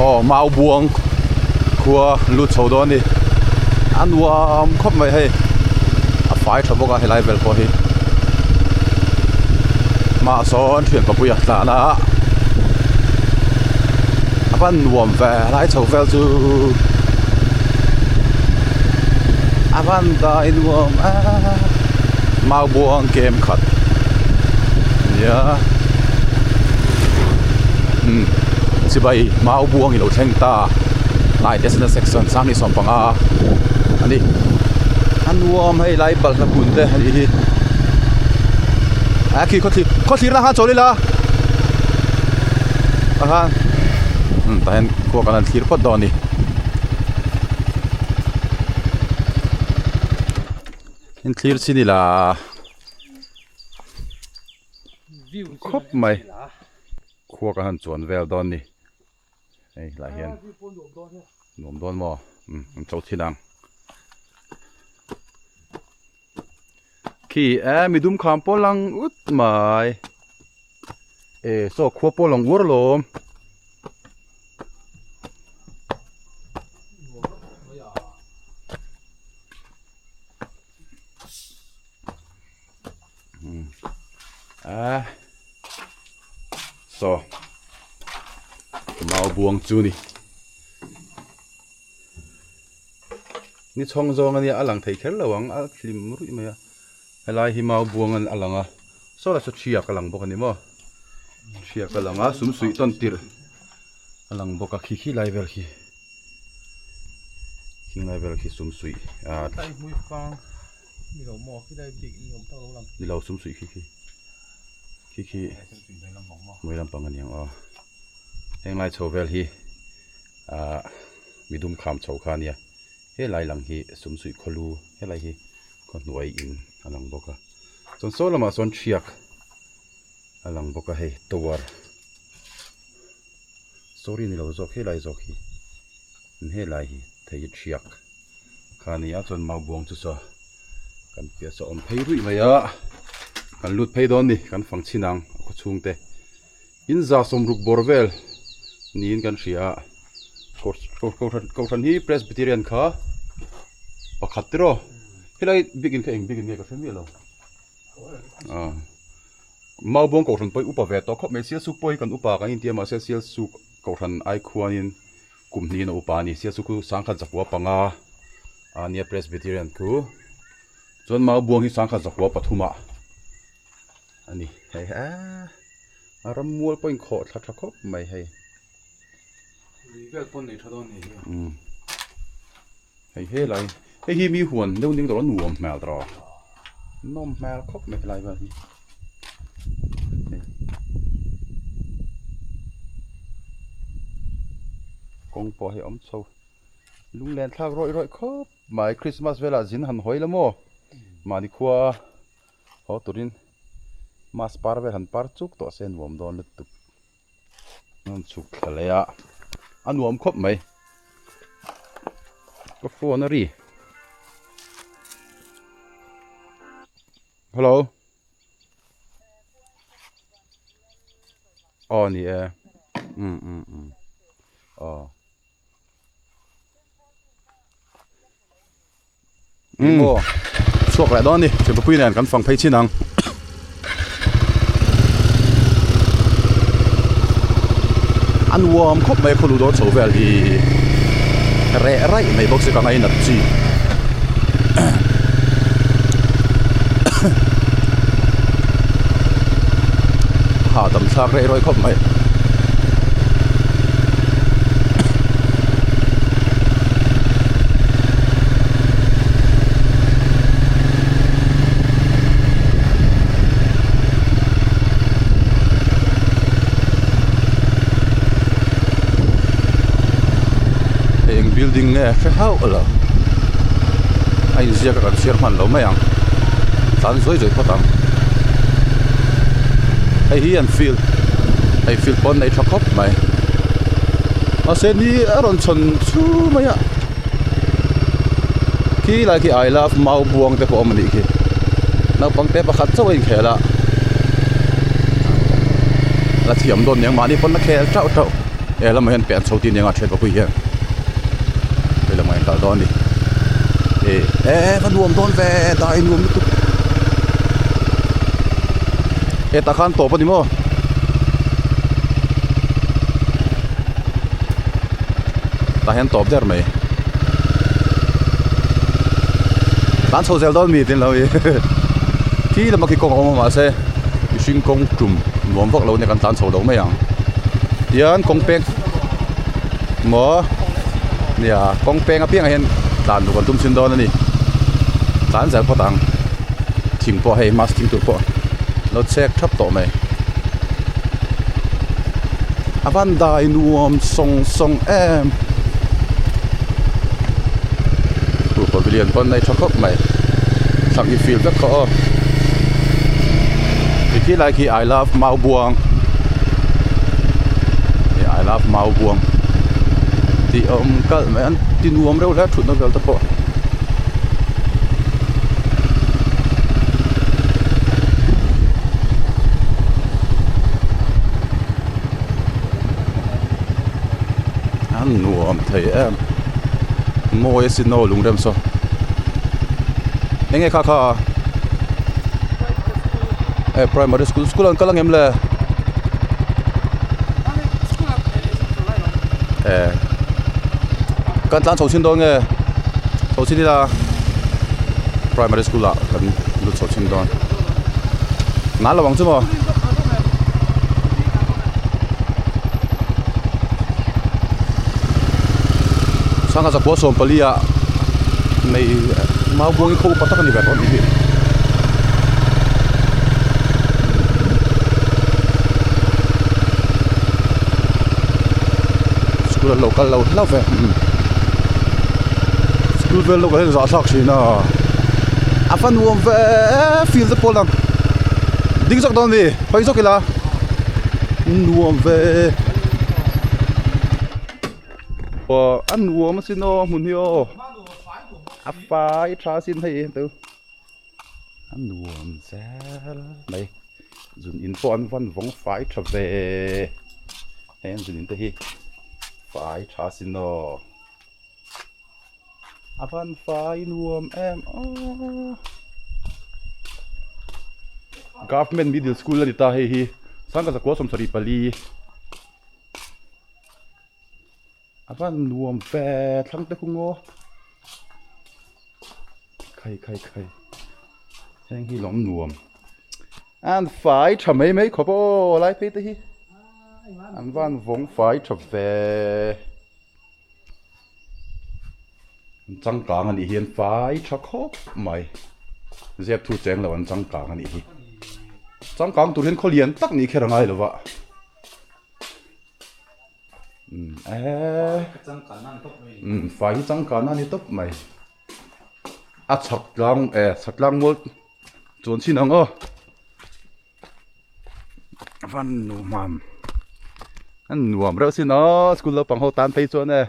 oh Maubuang khua lut chho don ni nuam khop mai hei a fai thaboka helai vel ko hi ma son thuyền pa puya ta na apan nuam ve lai chho vel chu apan da nuam Maubuang kem khat ya sibai Maubuang ilo theng ta lai destination section sang ni som panga ani anuam hei lai bal na kun te ani hi aki khothi ra ha choli la aha ta hen ko kan thir pot do ni in clear chini la khop mai khua kan chuan vel don ni ei la hian nuam don mo chau thinang khi midum kham polang ut mai so khua polong ur lom so Maubuang chu ni chong zong ani alang thei khel lawang a thlim rui mai helai hi Maubuang an alanga so la so chia kalang bok ani mo chia kalanga sum sui ton tir alang boka khi lai vel khi king lai vel khi sum sui tai mui Fang ni lo mo khi dai big ni om tao lo lang ni lo sum sui khi mui lam pang ani ang heng lai chho vel hi midum kham chho khania he lai lang hi sum sui kholu he lai hi kon nuai in alang boka chon so lama son chiak alang boka he towar sorry ni lo zok he lai zok hi he lai hi thei chiak khania chon Maubuang chu so kan pia so om phei rui maya kan lut phei don ni kan phang chinang ko chungte in za som ruk borvel nin kan ria ko than hi presbyterian kha pakhat tiro helai bigin ka eng bigin nge ka family lo Maubuang ko than poi upa ve to khop me sia su poi kan upa ka in tiama se sial su ko than ai khuanin kumni na upa ni sia su ku sangkha zakwa panga ania presbyterian ku chon Maubuang hi sangkha zakwa pathuma ani hei aram mual point kho tha khop mai hei vel pon nei thadon ni hei lai hei hi mi huan deu ning dor nuam mal dro nom mal khop me lai ba hi kong po hei om chho lung len thak roi khop mai Christmas vela jin han hoi lamo mani khua ho turin mas parve han par chuk to sen wom don lutuk non chuk thalaya anuam khop mai ko phone ri hello ni mo chuak lại đó đi chỉ có quy này căn phòng phây chi năng ăn warm khóc mấy khâu đó chấu về thì rẻ rải mấy bốc sẽ có ngay nặt chi hà tầm xa rẻ rồi khóc mấy building nghe phải hao ở anh riêng các chiếc hoàn lâu mấy anh tán dối rồi có tầm hay hiền feel con này cho khóc mày ở trên đi ở đồn chuẩn chú mấy ạ khi lại khi ai là Maubuang để có mình đi nó bằng té bạc khát cho anh khé là thiểm đồn những mà đi con nó khé trâu làm mà hiện bẹn sâu tin yang chết vào quỷ hiện đây là mày cả đó đi vẫn nuông đón về đại nuông ta khăn tổ đi mò ta hiện tổ đẹp mày bán sâu dẻo đón mì tiền lâu khi là mà cái con ông mà xe xuyên công trùm muốn vợ lâu này cần tán sâu đâu mấy à yên công peng mở nè công peng ở bên này tán được còn tung xuyên đó nữa nè tán giải phó tàng chỉnh bỏ hay mas chỉnh tụt bỏ nó check thấp tổ mày van đại nuông song song em tụi pavilion con này cho khóc mày thằng đi phim rất khó khi lại khi I love Maubuang I love Maubuang thì ông cái mày ăn tin nuông đâu lẽ thụt nó vào tập bộ ăn nuông thấy em ngồi xin nô lùng đâm so anh nghe khá khá primary school ăn cái em là cái tán sầu xin đó nghe sầu xin đi là primary school là cái lúc sầu xin đó ngã là bằng chứ mà sang cái giặc sôm Palia này mau buông cái khu bắt tắc này về con đi school local lâu về school về local rõ sắc gì nào phần nuông về field the polang đinh giặc đó đi phải giặc cái là nuông về ăn nuông mà xin nó muốn hiểu phải trả xin thấy từ ăn nuông ra này dùng in phone văn vong phải trở về em dùng in thấy phải trả xin nó văn phải nuông em government middle school là đi ta hi sang cái quá sớm sari pali văn nuông về thằng tây không ngô khay anh hi lom nuông anh phải trả mấy khó bố lại phê hi anh văn vong phải trở về trăng càng anh hiền phải trả khóc mày dẹp thu chén là anh trăng càng anh hi trăng càng tụi hiền khó liền tắc ní kia là ngay rồi vợ phải trăng càng anh tóc mày chak lang một chốn xin ông ơ văn nuông anh nuông rồi xin nó school lớp bằng hậu tan thấy chốn này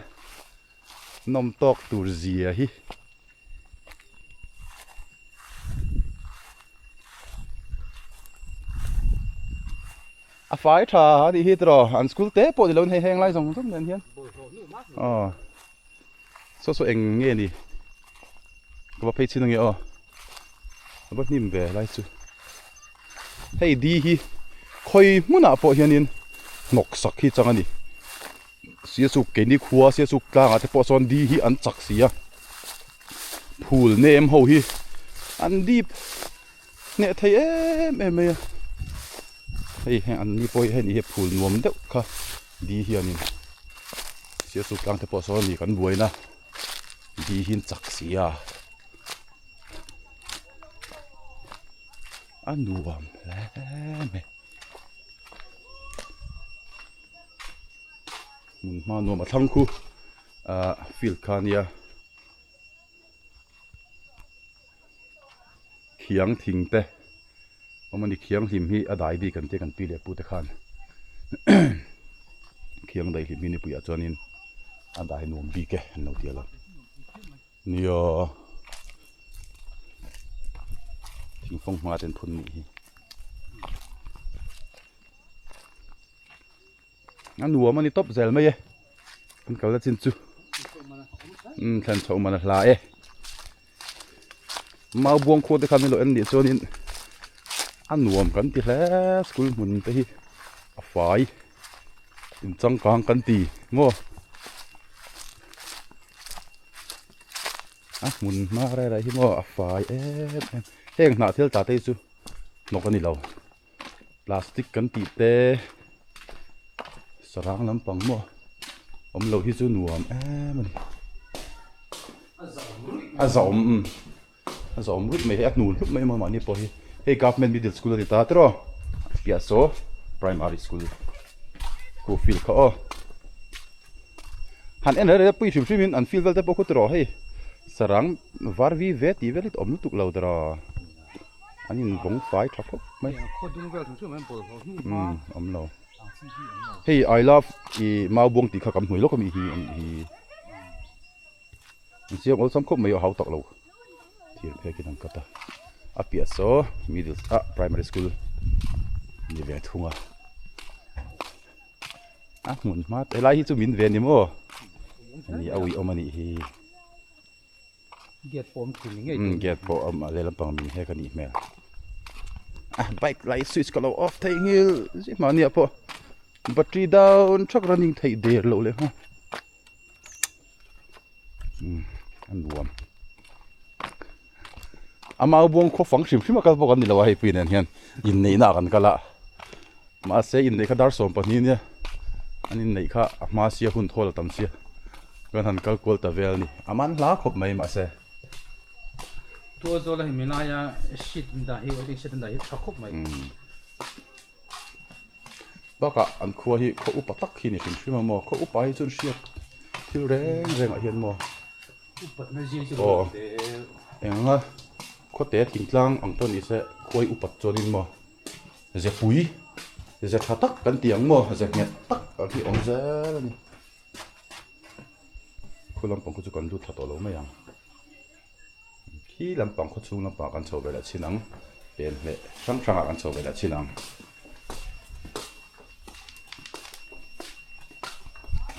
nom tóc tủ gì hi phải trả đi hết rồi anh school té bộ thì lâu hay hang lại dòng rất nên hiền số anh nghe đi có phải xin nghe bắt nim về lại chứ hay đi hi khơi muốn nào bộ hiền nọc sắc hi chẳng anh xia suk cái đi khua xia suk cả thì bộ son đi hi ăn chắc xia phul nem hậu hi ăn đi nè thấy em hay ăn đi bôi hay đi phul nuông đâu cả đi hi anh xia suk cả thì bộ son đi cần buổi na đi hi chắc xia ăn nuông mẹ mà nuông mà thăng khu field khania khiang thing te ông mình khiang him hi adai đi kan te kan pi le pu te khan khiang dai him ni pu ya chonin adai nuông bi ke no tia la nio thing phong ma ten phun ni hi anh nuông mà đi top zel mấy anh cầu là xin chú thằng cháu mà lại Maubuang khua thì khám lo anh đi cho nên anh nuông cần thì là school muốn tới phải in trăng càng cần thì ngô muốn mà ra đây thì ngô phải em nãy thiếu trả tay chú nó cái này lâu plastic cần thì tê sarang lắm bằng mò lâu thì chú nuông mình zawh rút mấy ác nul mấy mà nè bôi hey government middle school thì ta tro piaso primary school cô feel khó hắn em ở đây phim phim anh feel vel te boko tro hey sarang var vi vet ti velit om tuk lâu tro anh in bóng phái chọc mấy om lâu hey I love i Maubuang ti kha kam hnui lo kam hi siam ol sam khop mai hau tak lo thil phe ki nang kata apiaso middle primary school ni ve thunga mun ma te lai hi chu min ve ni mo ni awi omani hi get form thing ngai get po le lam pang min he ka ni me bike light switch kalo off thai ngil ji ma ni po battery down truck running thai der lo le ha anh buồn Maubuang khó phẳng xìm xìm cái bộ cái này là hay pin này hen Inneihna kan kala mà sẽ Inneih khá dar som pani nha anh Inneih khá mà sẽ hun thol tam sẽ cái han kal kol ta vel ni aman lá khop mai mà sẽ tua zo la himina ya shit da hi odi shit da hi thakop mai baka an khua hi kho upatak hi ni xìm xìm mà kho upai chun siat thil reng reng a hian mo engmah có thể kinh lang ang ton ise khoi upat chonin mo je pui je khatak kan tiang mo je nget tak ki ong zel ni khulam pang khu chu kan lu thato lo mai ang khi lam pang khu chu lam pa kan chho bela chinang pen le sang sang kan chho bela chinang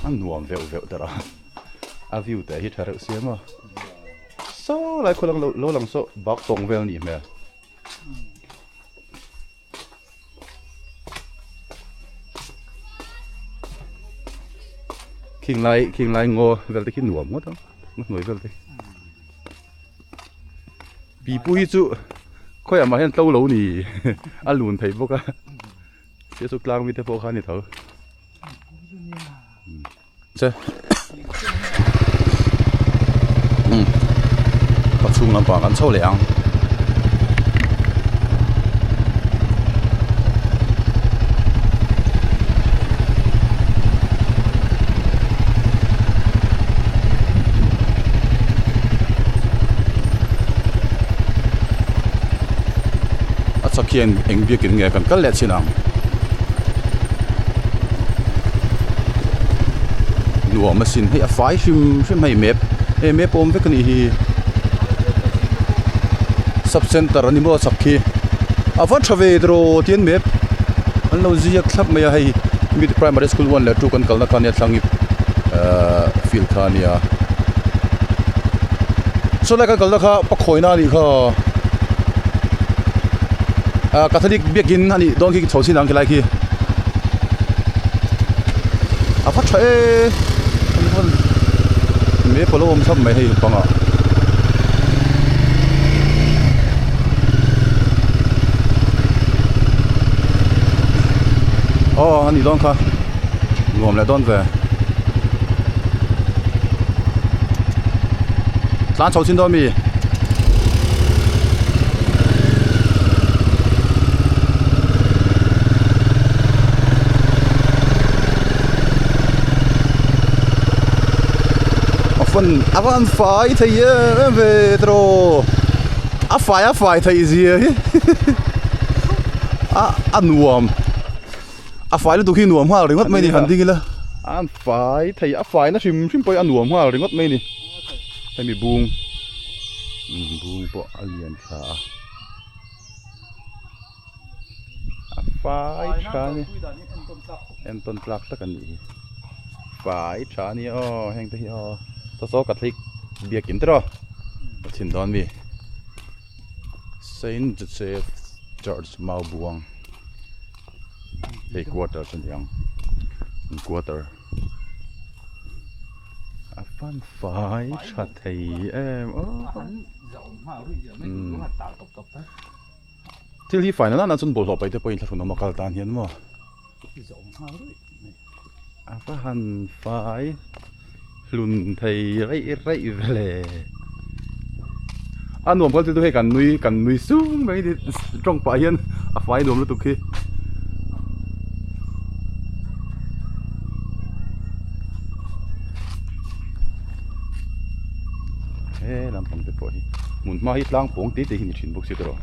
an nuam veu veu tara a view te hi thar siam mo so lại khulang lo lang so bak tong vel ni me king lai ngo vel te kin nuam ngot noi vel te pi pui chu khoi ama hen tlo lo ni alun thei boka se su tlang mi te po kha ni tho che chung lam pang an chho leang sakhian engbi kin nge kan kal le chinang nuam masin he a fai shim mai map om ve kan hi sub center ani mo sakhi awan thave dro tian map an lo ziak thlap mai hai mid primary school 1 le 2 kan kalna khania thlangi field khania so la kan kalna kha pakhoina ni kha catholic begin ani don ki chhosin ang kilai ki awan thae me polo om sab mai hai panga anh đi đón kha ngồm lại đón về sáng cháu xin đón mi phần avan phải thấy về rồi phải thấy gì nuông phải là tụi khi nuông hoa rồi ngất mấy đi hẳn đi kia là phải thấy phải nó xìm bơi nuông hoa rồi ngất mấy đi thấy bị buông bộ alien khá phải khá em tôn plak tất cả nhỉ phải trả ni hang tới số cắt thịt bia kín thế rồi xin đón mi Saint Joseph Church Maubuang headquarter chân yang quarter Phan phải chặt thầy em thì li phải nó là chân bộ lọpไป tới point là nó mặc tan hiền mà Phan phải lùn thầy rây về anh nuông có thể tôi cần nuôi xuống mấy đi trong phải hiền phải nuông nó tụi kia làm bằng cái phổi muốn mà hít lang phồng tí thì hình chỉnh bốc xí rồi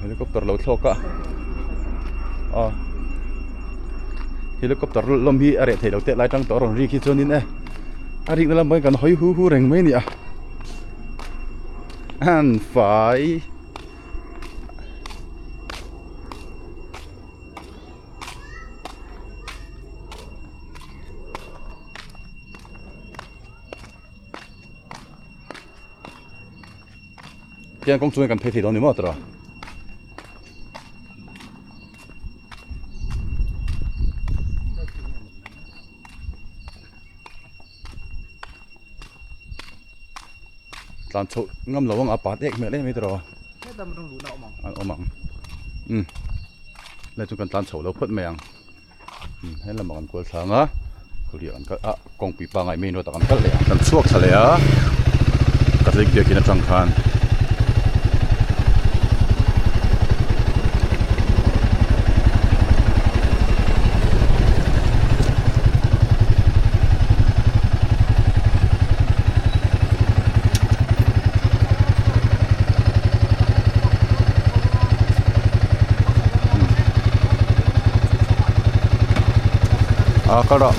helicopter lâu thô cả helicopter lom hi are thầy đầu tết lại trong tổ rồi khi cho nên ari nó làm mấy cái hơi hu rèn mấy nè anh phải hiện công chúng cần phải thấy đó nữa mà rồi làm chỗ ngâm lẩu bằng apart ek mẹ đấy mấy rồi ăn mặn đây chúng cần làm chỗ lẩu phật mèng hay là mặn của sáng á tôi đi ăn cái con bị ba ngày mình rồi ta ăn cái lẻ ăn suốt sả lẻ cái gì kia kia nó trăng khan có đó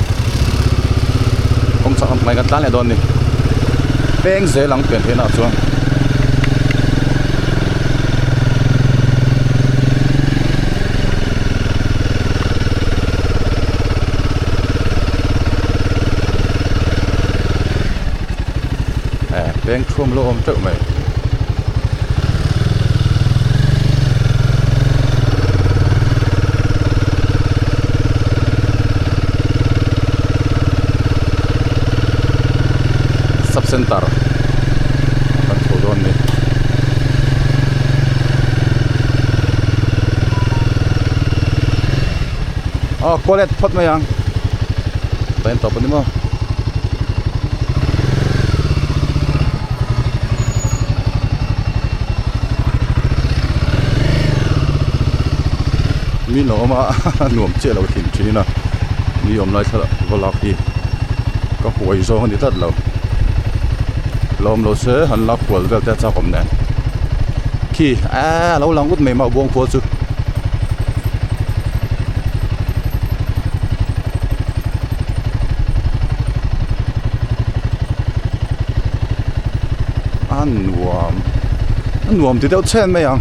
ông sợ mày gắn tán lại đòn đi beng dễ lắng tuyển thế nào xuống beng chuông lô ôm trợ mày center kan chodon ni collect phot ma yang pen top ni mo mi no ma nuam che lo thin chi na mi om lai thala volak hi ka huai zo ni tat lo lom lo se han la kwal vel ta cha kom nen khi lo lang ut me ma buang pho chu an nuam ti deuh chen me yang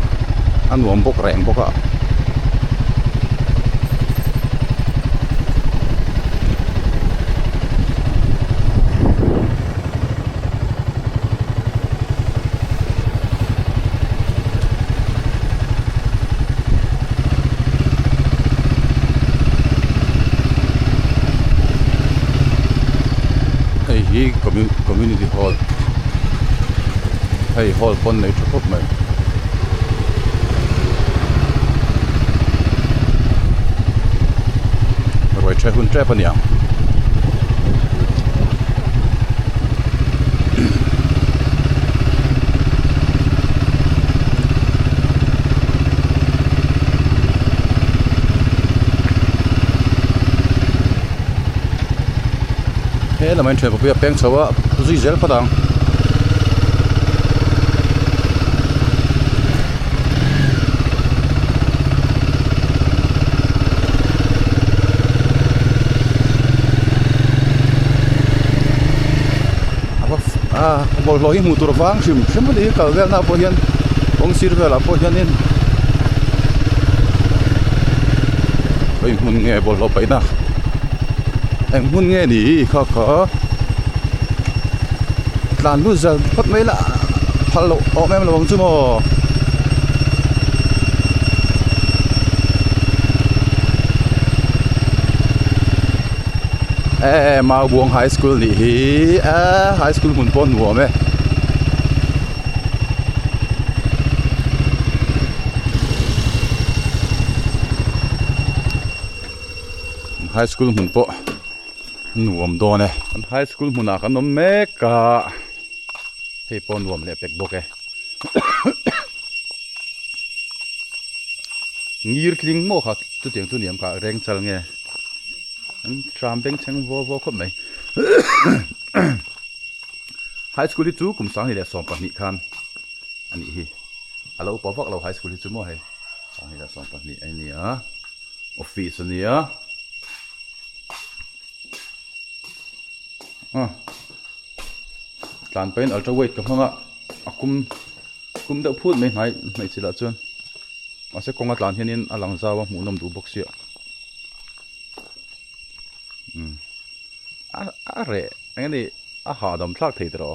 an nuam bok reng boka community hall hay hall pon này chụp mày rồi chơi hun chơi pon yang thế là mình chơi một cái beng sầu á duy dễ phát động bol lo hi mu tur wang shim shim li kal vel na po hian ong sir vel po hian in oi mun nge bol lo pai na eng mun nge ni kha kha tlan lu zal phat mai la phal lo o mem lo chu mo Maubuang High School ni hi high school mun pon nuam high school mun po nuam do ne high school mun a kan nom me ka hei pon nuam le pek bok ngir kling mo kha tu tiang tu niam ka reng chal nge tram beng cheng vo khop mai high school chu kum sang ni le som pa ni khan ani hi alo pa vak lo high school chu mo he sang ni le som pa ni ai ni a office ni a tlan pen ultra weight ka hanga akum da phut mai mai chila chuan ase konga tlan hianin alang zawa mu nom du boxia re angani a ha dam thlak thei tro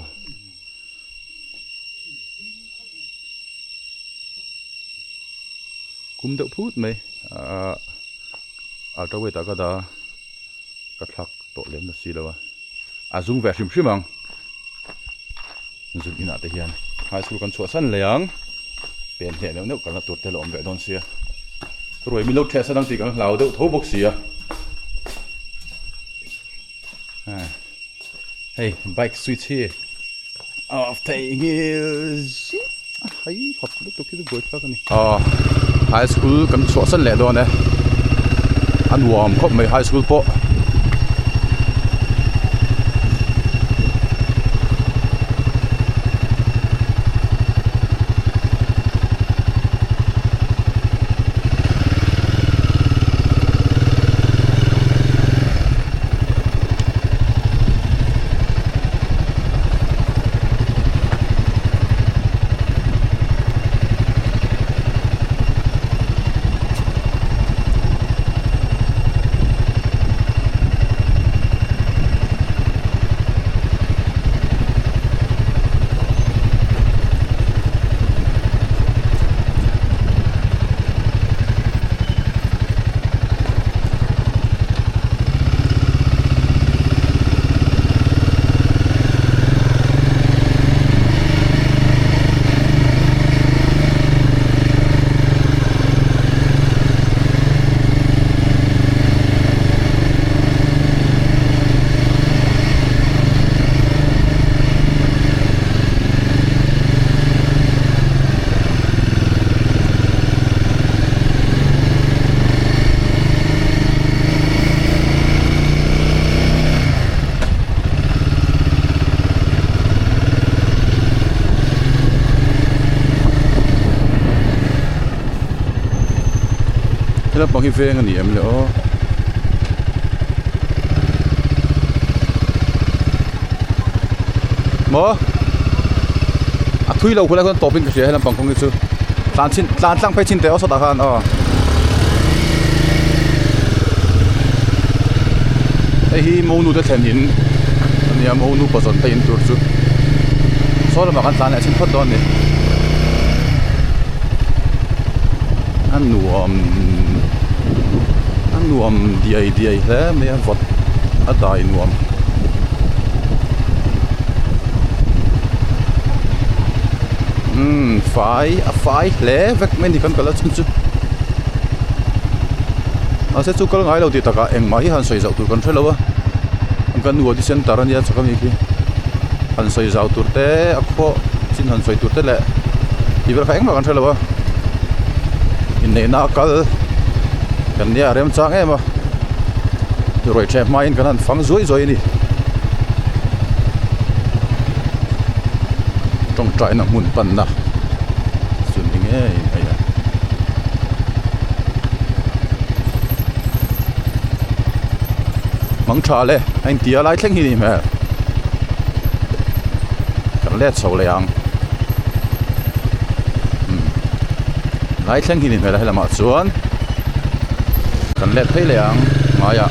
kum da phut mai ultra weight ka da ka thlak to lem na si lawa azung ve shim shimang zung ina te hian high school kan chua san leang pen he no kan tur te lom ve don sia roi mi lo thesa dang ti kan lau de tho bok sia hey bike switch here off taking is hay hot to ki do ka ni high school kan chua san le do ne an warm khop mai high school po Nó bằng cái phê anh em nữa mơ thui lâu cũng là con tổ binh cái gì hay là bằng không cái chứ tàn tăng phải chín téo sao ta khan đây hi mâu nu đã thành hình anh em mâu nu bắt đầu thành tur chứ sau đó mà con tàn lại xin thoát đòn này anh nuam diai thế mấy anh vật ở đại nuam phải lẽ vết mình thì cần cái là chân chứ sẽ chụp cái ngay đầu tiên tất cả engmah hi han soi zawh tur kan thelo a kan nuo di center ania chakami khi han soi zawh tur te akho chin han soi tur te le iber kha engmah kan thelo a Inneihna akal kan nia rem chang em a roi thep mai in kan han Fang zuaih2 ni trong trai na mun pan na sun nge ai mang tha le anh tia lai thleng hi ni me kan kan let so le ang lai thleng hi ni mela helama chuan kan let thei le ang ngaya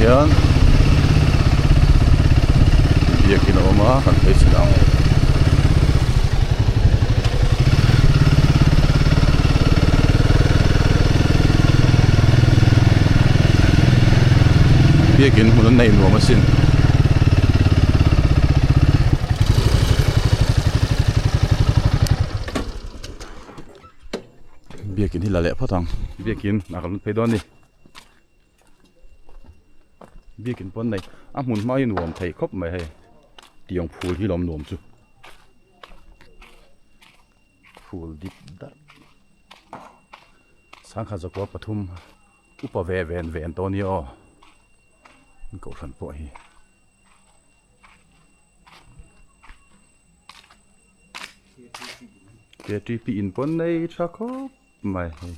hian biakin a awm a kan thei silang biakin hmun an nei nuam a sin biakin hi la leh photang biakin akal phei don ni biakin pon này a hmun mai nuam thei khop mai he tiang phul hi lom nuam chu phul dip dar sang kha zakwa pathum upa ve ven to ni o ko san po hi KTP in pon này cha khop mai he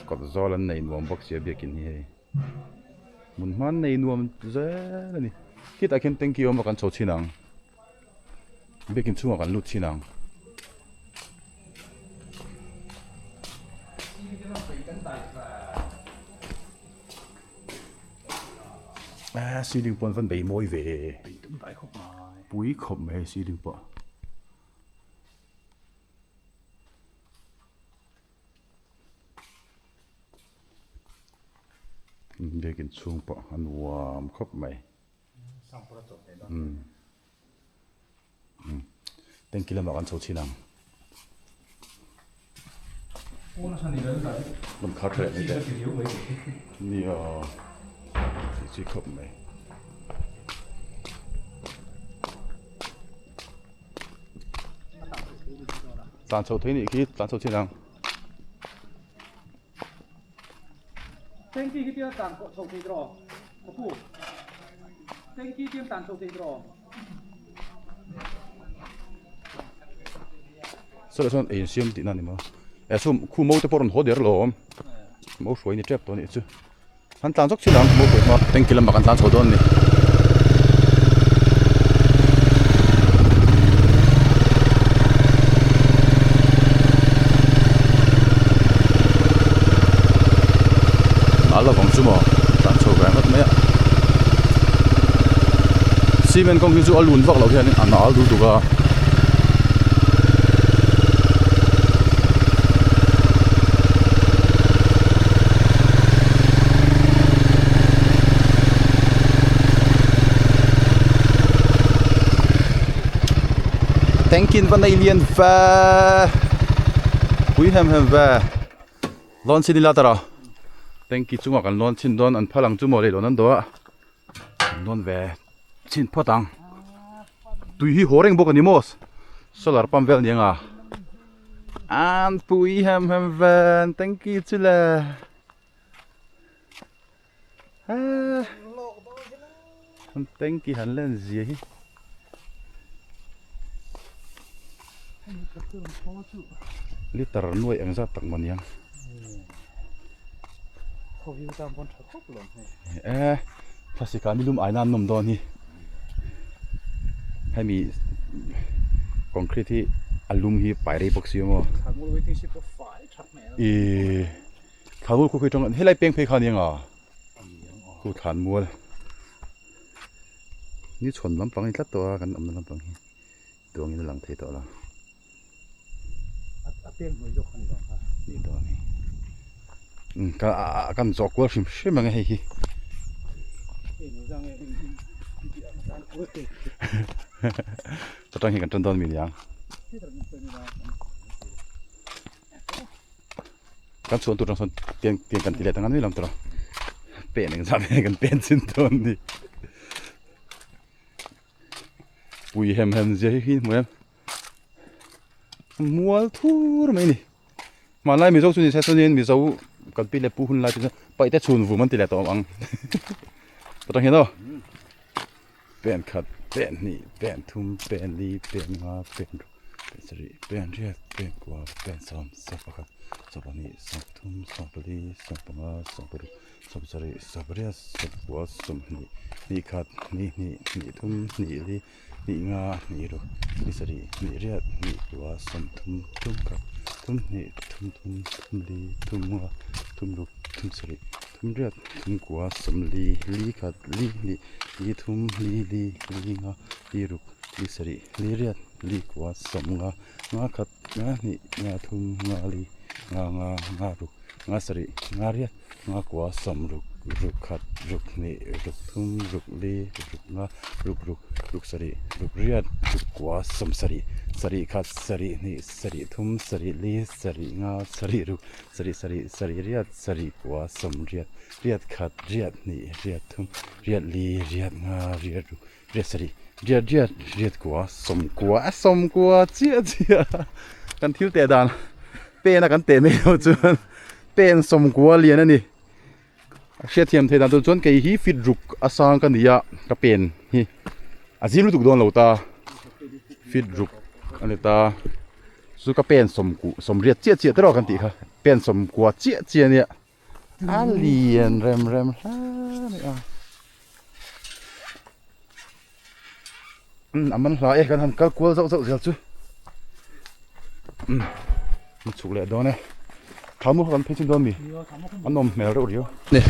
có gió lần này nuông bóc xía bia kín hi muốn man này nuông dễ này khi ta khen thank you mà cần chốt chi năng bia kín chung mà cần lút chi năng xí đường pon vẫn bị môi về bụi khop mày xí đường pon biakin chung po an nuam khop mai ten kilo kan chho chinang lam khat re ni de ni chi khop mai tan chho thei ni ki tan chho chinang Thank you tiêu tàn sâu thầy trò, có phụ. Thank you tiêu tàn sâu thầy trò. Sao lại son siam tí nani mà? Sum khu mẫu tới porun hốt đỡ lom. Mẫu suy ni trap to ni chứ. Hắn tan dốc chỉ làm mẫu quậy mà. Thank you làm bạc tan sâu đó ni. Là vòng chung mà tán sầu vàng hết mấy ạ xi men công chú alun vác lâu thế này ăn áo đủ đủ cả thank you van alien và quý hem và lon xin đi la tara thank you chung kan lon chin don an phalang chu mo le don an do non ve chin photang tui hi horeng bok ani mos solar pump vel nianga an pui hem van thank you chula thank you han len gì hi liter nuôi ang za tak man yang Không hiểu tam con thật khóc luôn. plastic anh lùm ai nam nôm đó ni hay mi concrete thì alum hi phải đây bốc xíu mà thằng ngồi waiting ship có phải chặt mẹ khá ngồi cô trong hết lại beng phê khăn à cô khăn mua như chuẩn lắm bằng hết to cái ẩm lắm bằngตัวนี้หลังเทตัวละ beng hồi dọc hành động haนี่ตัวนี้ kan zok wal shim ang hei hi tatang hi kan ton mi yang kan suan tu son tiang kan tile tangan mi lam tra pen ang sa kan pen sin ton ni pui hem je hi mo mual thur mai ni mà lại mình dâu xuân thì sẽ xuân nên mình dâu còn pin là pu hun lại vậy tết xuân vừa mới tỷ lệ tổ bằng tôi đang hiểu đâu bèn khát bèn nị bèn thum bèn li bèn hoa bèn sari bèn riết bèn qua bèn som khát som nị som thum som li som hoa som bru som sari som riết som qua som nị khát nị thum nị li nị nga nị ru nị sari nị riết nị qua som thum khát thum nị thum li thum hoa thum ru thum sari thum riết thum qua som li khát li nị li thum li nga li ru li sari li riết li qua som nga khát nga nị nga thum nga li nga ru nga sari nga riết nga qua som ru khát nị thum li nga sari riết qua som sari khát sari nị sari thum sari li sari nga sari sari riết sari qua som riết khát riết nị riết thum riết li riết nga riết sari riết qua som chia kan thiếu tệ đàn pen là kan tệ mấy đâu chứ pen som qua liền anh nè hrethiam thầy đàn tôi chọn cái hi fit ruk asang kan dia ka pen hi azim lu tuk don lo ta fit ruk anh ta su ka pen som riết chia tới đó kan ti kha pen som qua chia nè liền rem ha này à aman lại kan han ka kual dậu dậu chứ một chút lẹ đó này tháo mua con pin đòn mì ăn nôm mèo rượu điếu nè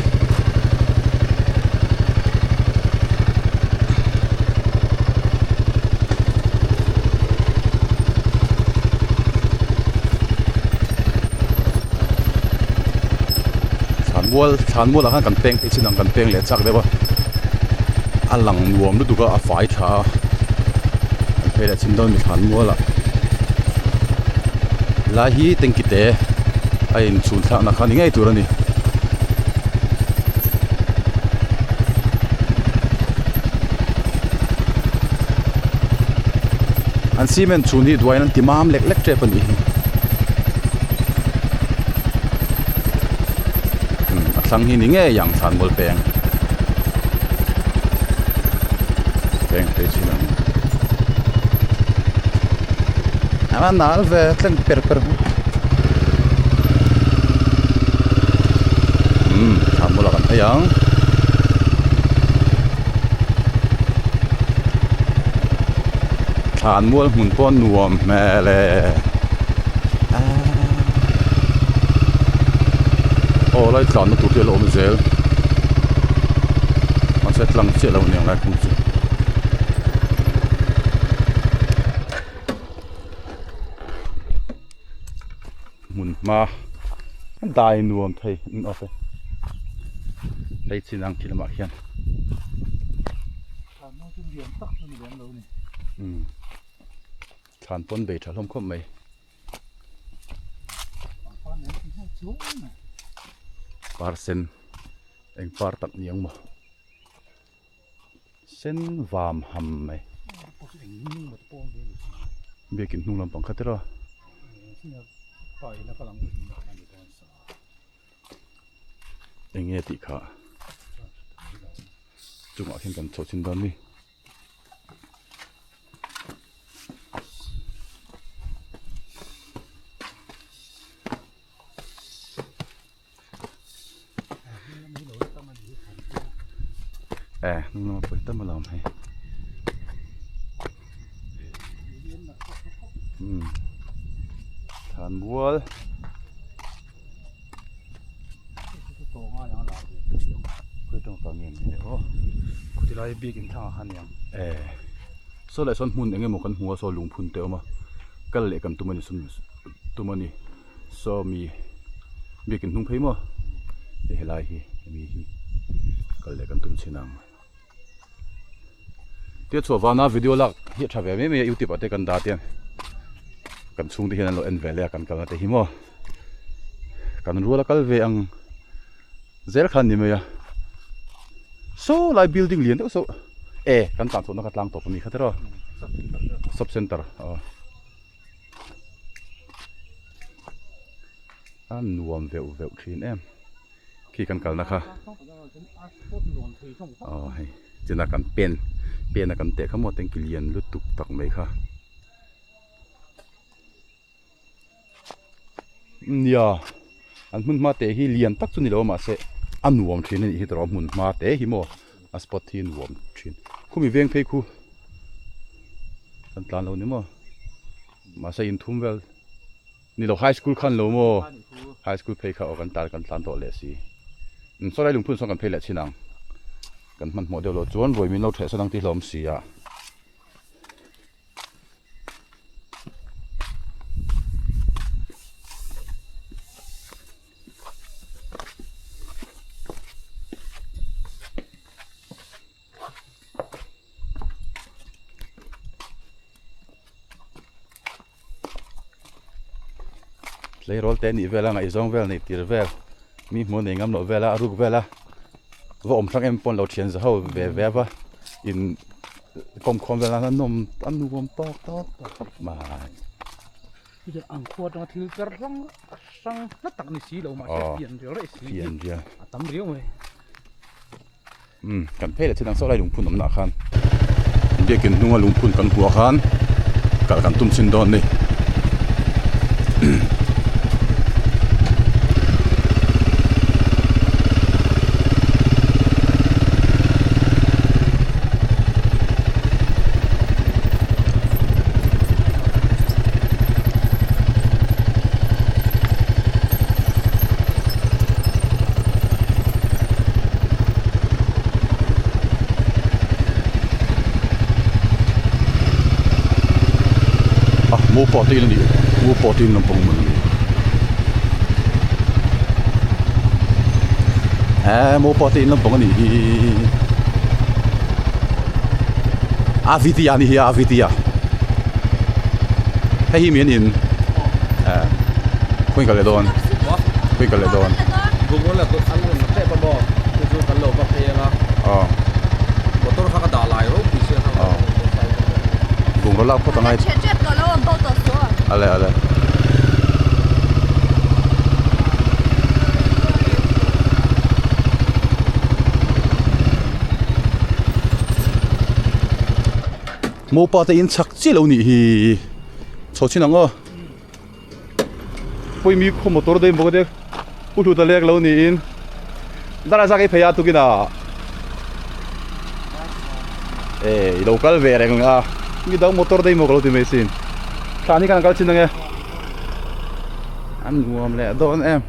chán mua là kan peng cái xin kan peng lẹ chắc đấy ba ăn lằng nuông nó tụi có phải thà phải là xin đòn mì chán mua là là hi tên kite ai chun thang na khani ngai tur ani an cement chun hi duai nan timam lek tre pani sang hi ni nge yang than mol peng te chinam ana nal ve tlen per tham mula kan thayang than mul mun pon nuam mele lai tlan na tu te lo zel man se tlang che lo neng lai khung chu mun ma dai nuam thei in ofe lấy xin kí là mạc hiền thàn pon bể thà lông khom mày par sen anh par tặng nhang mà sen vàm hầm mày biết kín nung làm bằng khát rồi anh nghe tị khả chúng họ hiện cần chỗ xin đón đi nó phải tâm mà làm hay thàn búa trong tàu miền này ô, có thể lại biết cái thằng hắn nhang, số lại son hun anh em một con hoa số lùng phun teo mà, cái lệ cầm tụi mình số mi biết cái thùng thấy mà, helai hi mi hi kal le kan tum chinang te chu wana video lak hi tha ve me youtube ate kan da tian kan chung te hian lo en vele kan kal te hi mo kan ruala kal ve ang zel khan ni me ya so lai building lian so kan tan thona ka tlang to mi khatero sub center an nuam veu thin em khi kan kal na kha hay chena kan pen na kan te khamo teng kilian lu tuk tak mai kha ya an mun ma te hi lian tak chu ni lo ma se an nuam thin ni hi tro mun ma te hi mo a spot hi nuam thin khumi veng phei khu kan tlan lo ni mo ma sa in thum vel ni lo high school khan lo mo high school phei kha kan tar kan tlan to le si so lai lung phun so kan phei le chinang kan man model lo chuan voi min lo the sanang ti hlom si ya lấy rol tên đi về là ngày giống về này tiền về mi muốn để ngắm nó về là ruk về là vợ ông thằng em pon lâu tiền rồi về về va in com về là nó nôm ăn nuông to mà bây giờ ăn khua trong thiếu cái răng nó tặng này xí đâu mà tiền rồi đấy xí tiền gì tắm riêu mày cảm thấy là trên đằng sau đây lùng phun nằm nọ khan để kiến nung lùng phun cần hùa khan cả cần tum xin đòn đi mua bỏ tin làm bông mình mua bỏ tin làm bông này avitia này avitia hay miền in quên cả lệ đòn Google là tôi ăn luôn sẽ bao bò tôi dùng cái lẩu bắp bia là bộ tôi khá là đà lại rồi thì sẽ vùng đó lao có tầng ai ale mua bao tiền chak chỉ lâu nị hi cho chín nắng bây mi không một tổ đây một cái u thu ta lek lâu nị in đã ra cái phải tu kia nào local về rồi nga mi đâu motor đây một cái lâu thì mấy xin thà ní cái chín nắng ăn nuông lẹ đón em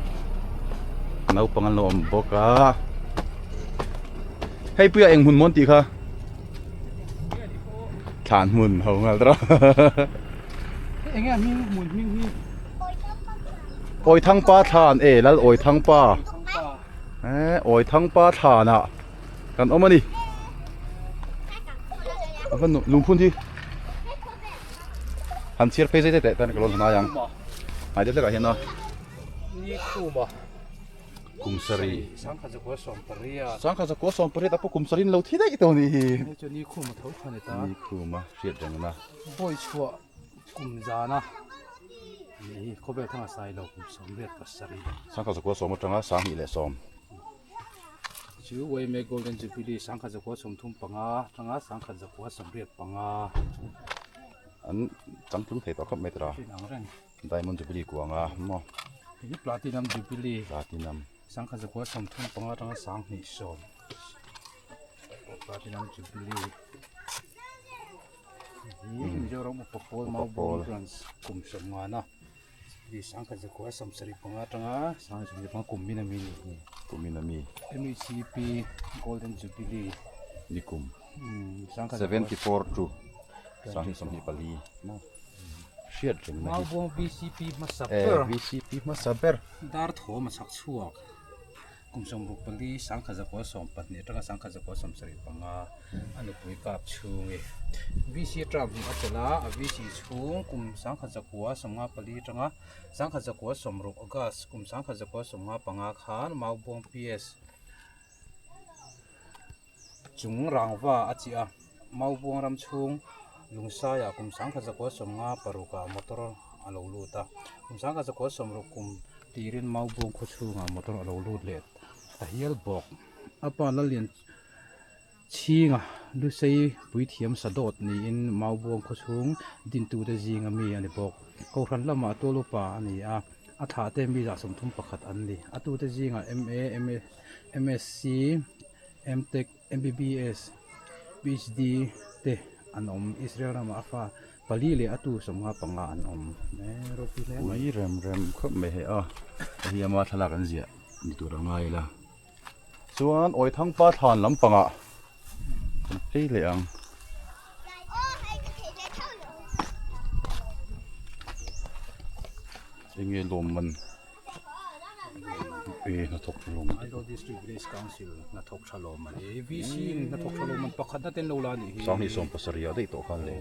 nấu bằng ăn lộn bốc à hay bây giờ anh hun món gì kha thàn hun hầu ngà đó anh em mi oi thang pa thàn lal oi thang pa oi thang pa thàn à kan ôm đi अपन लुंफुन जी हम चेयर पे जाते थे तने कलोन ना yang ai đấy là cái nó ni khu mà kumsari sang khá có sòng paria sang khá có sòng paria tapi kumsari lâu thế đấy cái này ni cho ni khu mà thấu phần này ta ni khu mà chuyện rằng là boy chua kum già na ni có vẻ thằng sai lâu kum sòng việt pasari sang khá có sòng một trang sang hi lệ sòng chú quay mấy golden jubilee sang khá có sòng thum panga trang sang khá có sòng việt panga anh chẳng chúng thấy tao không mấy tra diamond jubilee của nga mo cái platinum jubilee sang khá có sòng thum panga trang sang hi sòng platinum jubilee Mizoram Khaw Nuam kum sòng na di sang khá có sòng sari panga trang sang sòng panga kum minami MECP golden jubilee nikum sang khá 74 true sang hi samhi pali no shit jeng na Maubuang VCP masaber VCP masaber dar tho ma sak chuak กุมสมบุกปลีสังขจักรสมปัตเนตระสังขจักรสมสริปังอาอนุปุยกับชูเอวิชีตรามอัจฉริยะวิชีชูกุมสังขจักรสมงาปลีตระสังขจักรสมรุกอากาศกุมสังขจักรสมงาปังอาขานมาบวงพีเอสจุงรางว่าอาจิอามาบวงรำชุงลุงสายกุมสังขจักรสมงาปรุกามอตรอโลลูตากุมสังขจักรสมรุกุมตีรินมาบวงขชูงามอตรอโลลูเลตแต่เฮียลบอกอาปาละเลียนชีงะดูใส่ปุยเทียมสะดดนี่อินมาบวงขชูงดินตูเตจีงมีอันนี้บอกเขาขันละมาตัวลูกป่าอันนี้อาถาเตมีจากสมทุมประคัดอันนี้อาตูเตจีงะ MA MSc MTech MBBS PhD เตอันอิสราเอลมาฟ้าปลีเลยอาตูสมงาปังอันแม่รบเลยอุ้ยเริ่มครับไม่เห็นเฮียมาทลากันเสียนี่ตัวง่ายละส่วนโอ้ยทั้งป้าทานลำปังพี่เหลียงยังไงลมมันนัทกชโลมไอโรดิสทริกเรสคาวน์ซิลนัทกชโลมมันวีซีนัทกชโลมมันประคัดนั่นเต็นโลลานี่สองนี่ส่งปัสริยาได้ตัวกันเลย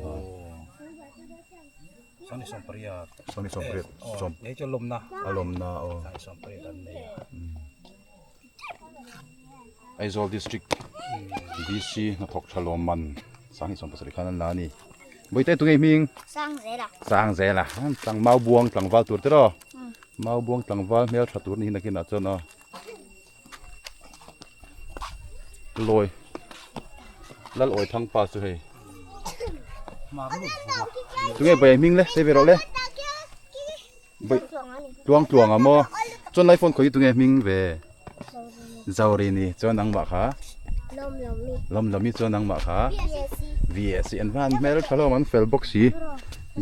สองนี่ส่งปริยาสองนี่ส่งปริยาส่งจะลมนะอารมณ์นะส่งปริยาอันนี้ไอโซลดิสทริกวีซีนัทกชโลมมันสองนี่ส่งปัสริยานั่นลานี่บ่อยแต่ตัวไงมิงสร้างเสละตั้งเมาบวงตั้งวาลตัวเด้อเมาบวงตั้งวาลเมียชัดตัวนี้นักกินอาจารย์ลอยแล้วลอยทั้งป่าสุดเลยตัวไงไปมิงเลยเซเวอร์เลยไปจวงอ่ะมั้งจนไลฟ์โฟนคุยตัวไงมิงเวzawhนี่จนนังบักฮะลมมีจนนังบักฮะVS อันวันเมื่อเรามันเฟลบ็อกซี่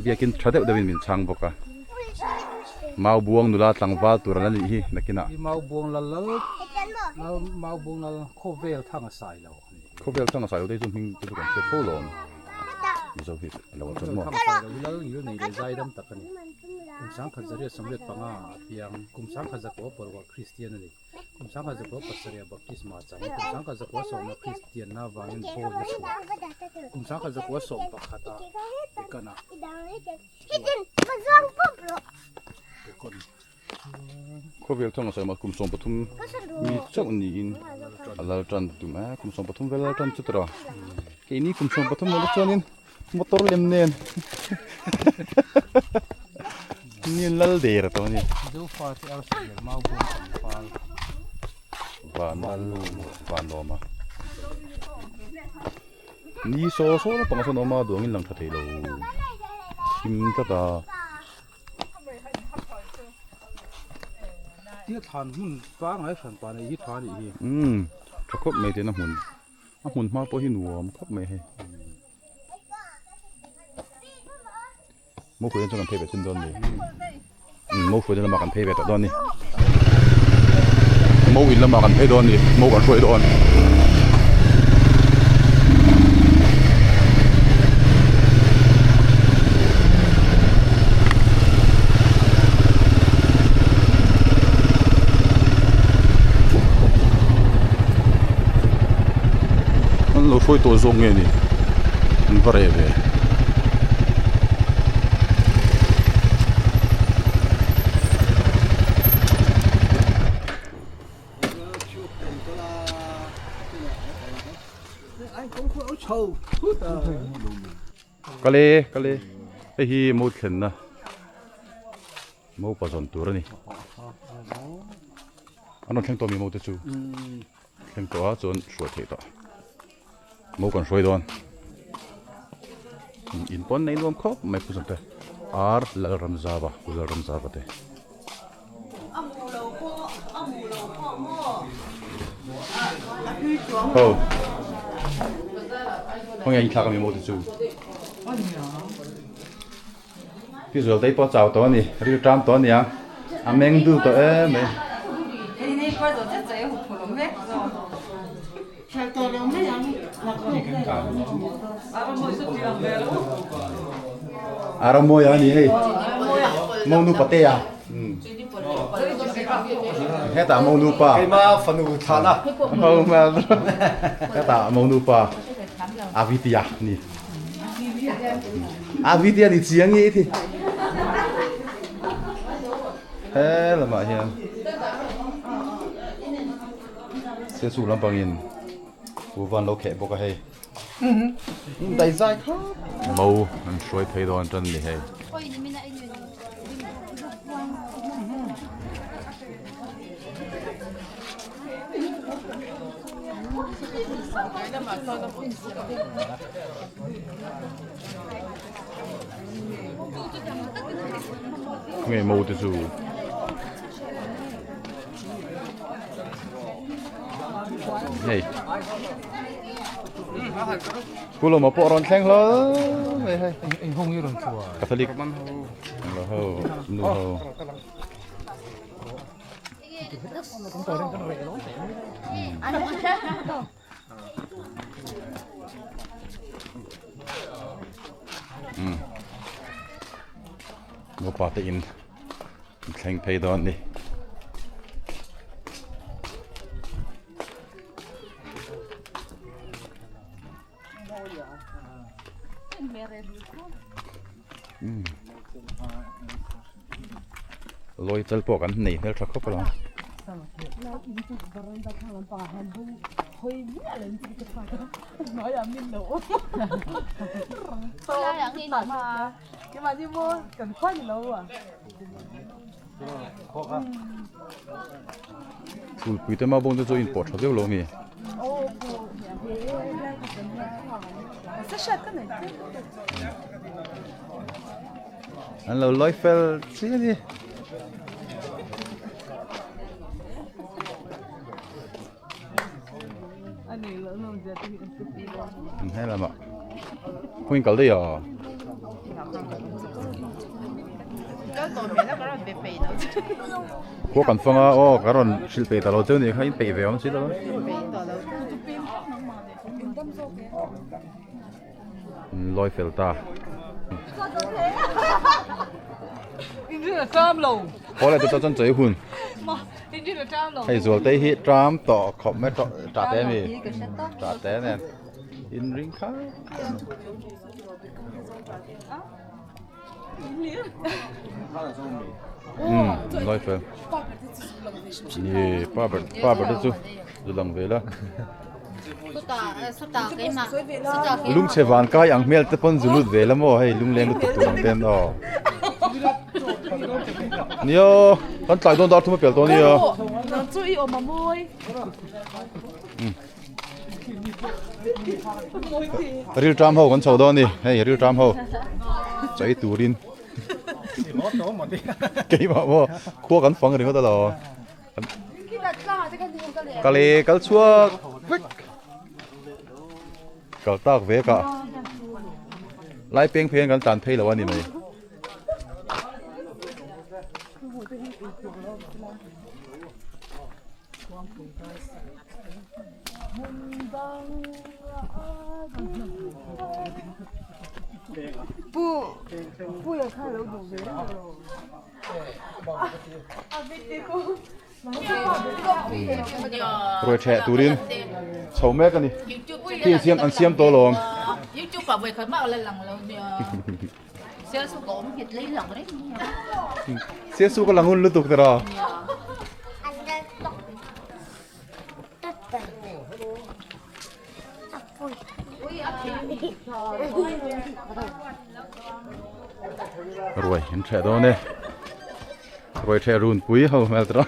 เบียกินชัดเด็ดวินช่างบอกอะมาบวงนุลาตั้งวาตัวนั้นนี่นักกินอะมาบวงละมาบวงละโคเวลทั้งสายแล้วโคเวลทั้งสายเราได้จุ่มหิ้งจุ่มกันเช็ดโฟลอนมิโซฟิตเราจุ่มหมดทั้งสายเราอยู่ในใจดำตะกันกุมสังขจริยสำเร็จปังอาเพียงกุมสังขจริยปรวคริสเตียนนี่กุมสังขจริยปัสริยบัพติสมาจังกุมสังขจริยสมคริสเตียนน่าวางินโพลิสกุมสังขจริยสมปะขัดอีกันนะโคเวลทั้งสายมากุมสมปทุมมีเจ้าหนี้อินอะไรจันตุมากุมสมปทุมเวลาจันจุดระแค่นี้กุมสมปทุมเวลาจันนินมอเตอร์เล่มเนียนนี่ลัลเดียร์ตัวนี้ดูฟ้าที่เอาสีมาบวงฟ้าวานโนมานี่โซ่แล้วปังโซโนมาดวงอินหลังทัดเทโลคิมก็ตาที่ทานหุ่นฟ้าไงฝันปานที่ทานอีกถ้าครบไม่เต็มน้ำหุ่นมาพอหินหัวมันครบไม่ให้โมคุยจะกันเพย์แบบชิ้นโดนนี่โมคุยจะมากันเพย์แบบโดนนี่โมวินละมากันเพย์โดนนี่โมกันช่วยโดนเราช่วยตัวทรงไงนี่มันก็เร็วเลยก็เลยไอ้ที่มูดขึ้นนะมูดผสมตัวนี่อันนั้นแข่งตัวมีมูดจะจูแข่งตัวจนช่วยเทต่อมูดกันช่วยโดนอินปอนในรวมครบไม่พูดสัมเตลารำซาบะกุลารำซาบะเตโอ้พวกยังอีกครั้งมีโมดจูพี่สุดได้ปอเจ้าตัวนี้ริวจามตัวนี้อ่ะแมงดูตัวไหมอารมณ์โมยอันนี้เฮ้ยโมนูปะเตะ hết tả màu nu pa cái mà phần u thà na không mà hết tả màu nu pa avitia nè avitia thì chiang gì thì thế là mà hiền sẽ sủ làm bằng in vô van lâu khẽ bốc hay đại dài màu anh xoay thấy đó anh chân thì hay nghe màu từ dù hey cú lo mà bỏ ron khen lo vậy hay anh không yêu rồi chùa Catholic lo ho nu ho một bát in khen pay đón đi lôi chân bộกันnỉ theo trắc khóc rồi nói là mình nổ tôi là mình nổ mà nhưng mà đi mua cần khoai thì lâu à sul pui te ma bông cho in pot cho lo mi ô sẽ sát cái này anh lo lôi fel gì đi anh này lớn hơn giờ thì hay là mà khuyên cầu đi à cái tổ miệng nó có làm bể bể đâu có cần phong à ô cái rồi xịt bể tao lo chơi này hay bể về không xịt đâu lôi fel ta in rất là cam lồng có lẽ tôi chân chơi hun in rất là cam lồng hay rồi tới hit tram tọ khom mấy tọ trả té mi trả té nè in ring khác lôi fel yeah pa bật chú rồi lòng về đó lung che van kai ang mel te pon zulut ve lamo hei lung leng tu tu ten do nio kan tlai don dar thu pel to nio nó chui ở mà môi real tram ho kan chho do ni hei real tram ho chai turin cái mà mo khua kan phang ri ho da lo kale kal chua cậu tao về cả lại peng pengกันtàn phê làวันนี้ไหม不要看楼主人rồi trẻ tụi điên sầu mét cái này khi xiêm ăn xiêm to lồng giúp chú bảo vệ khởi mạo lên lần xe số gỗ thịt lấy lần đấy xe su có là ngôn liên tục rồi rồi anh trẻ đó nè rồi trẻ run quý hầu mẹ đó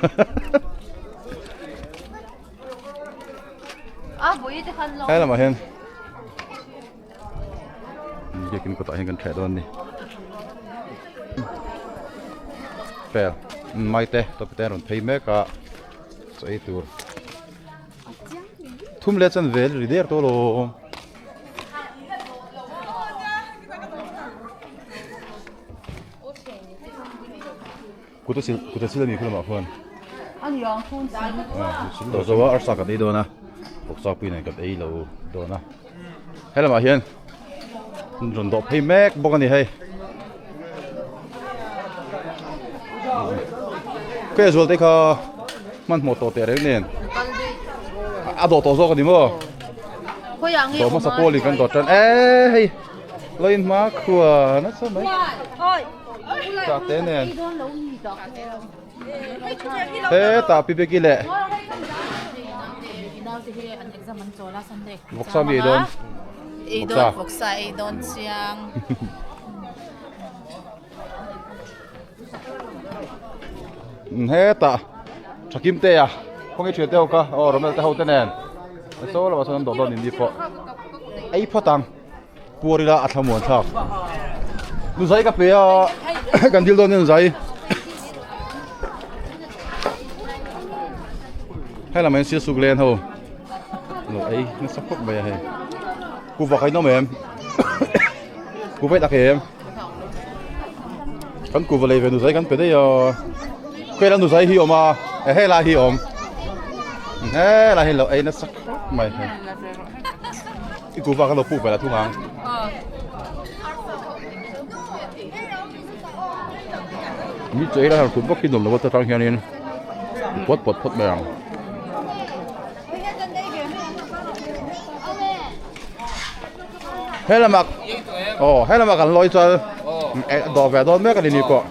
hay là mà hen giờ kinh có tỏi hen cần trẻ đó nè phải mai tê tôi phải rồi thấy mấy cả rồi tour thum lệ chân về rồi đấy tôi lo cụ tôi xin mình không mà phân anh yang không xin đó rồi ở sao cái đấy đó na cuộc sao pin này cái đấy lâu đó na hay là mà hiền rồi đó thấy mấy bốc này hay cái rồi đây khaมันmột tổ tệ đấy nên à tổ tổ cái gì mà tổ mà sắp bồi cái tổ chân ê lên má khua nó sao mấy chặt thế nè thế ta pipi kia lệ vok sao bị đòn vok sai đòn chiang thế ta chắc kim tê à không nghe chuyện tê không cả rồi mà tê hậu tê nè số là số đòn đòn đi phò ấy phò tăng bùa đi là ăn thằng muộn sao nu giấy cà phê gần đi đòn nu giấy hay là mình sẽ sụp lên thôi rồi ấy nó sắp khóc về hay cô vợ ấy nó mềm cô phải đặt em kan ku vale venu zai kan pe de yo kwe la nu zai hi oma he la hi om he la hi lo ai na sak mai he ku va ka lo pu pe la thu ngang mi chei la ku bok ki dom lo ta tang hianin pot bang he la mak he la mak kan loi cha đỏ vẻ đón mấy cái này có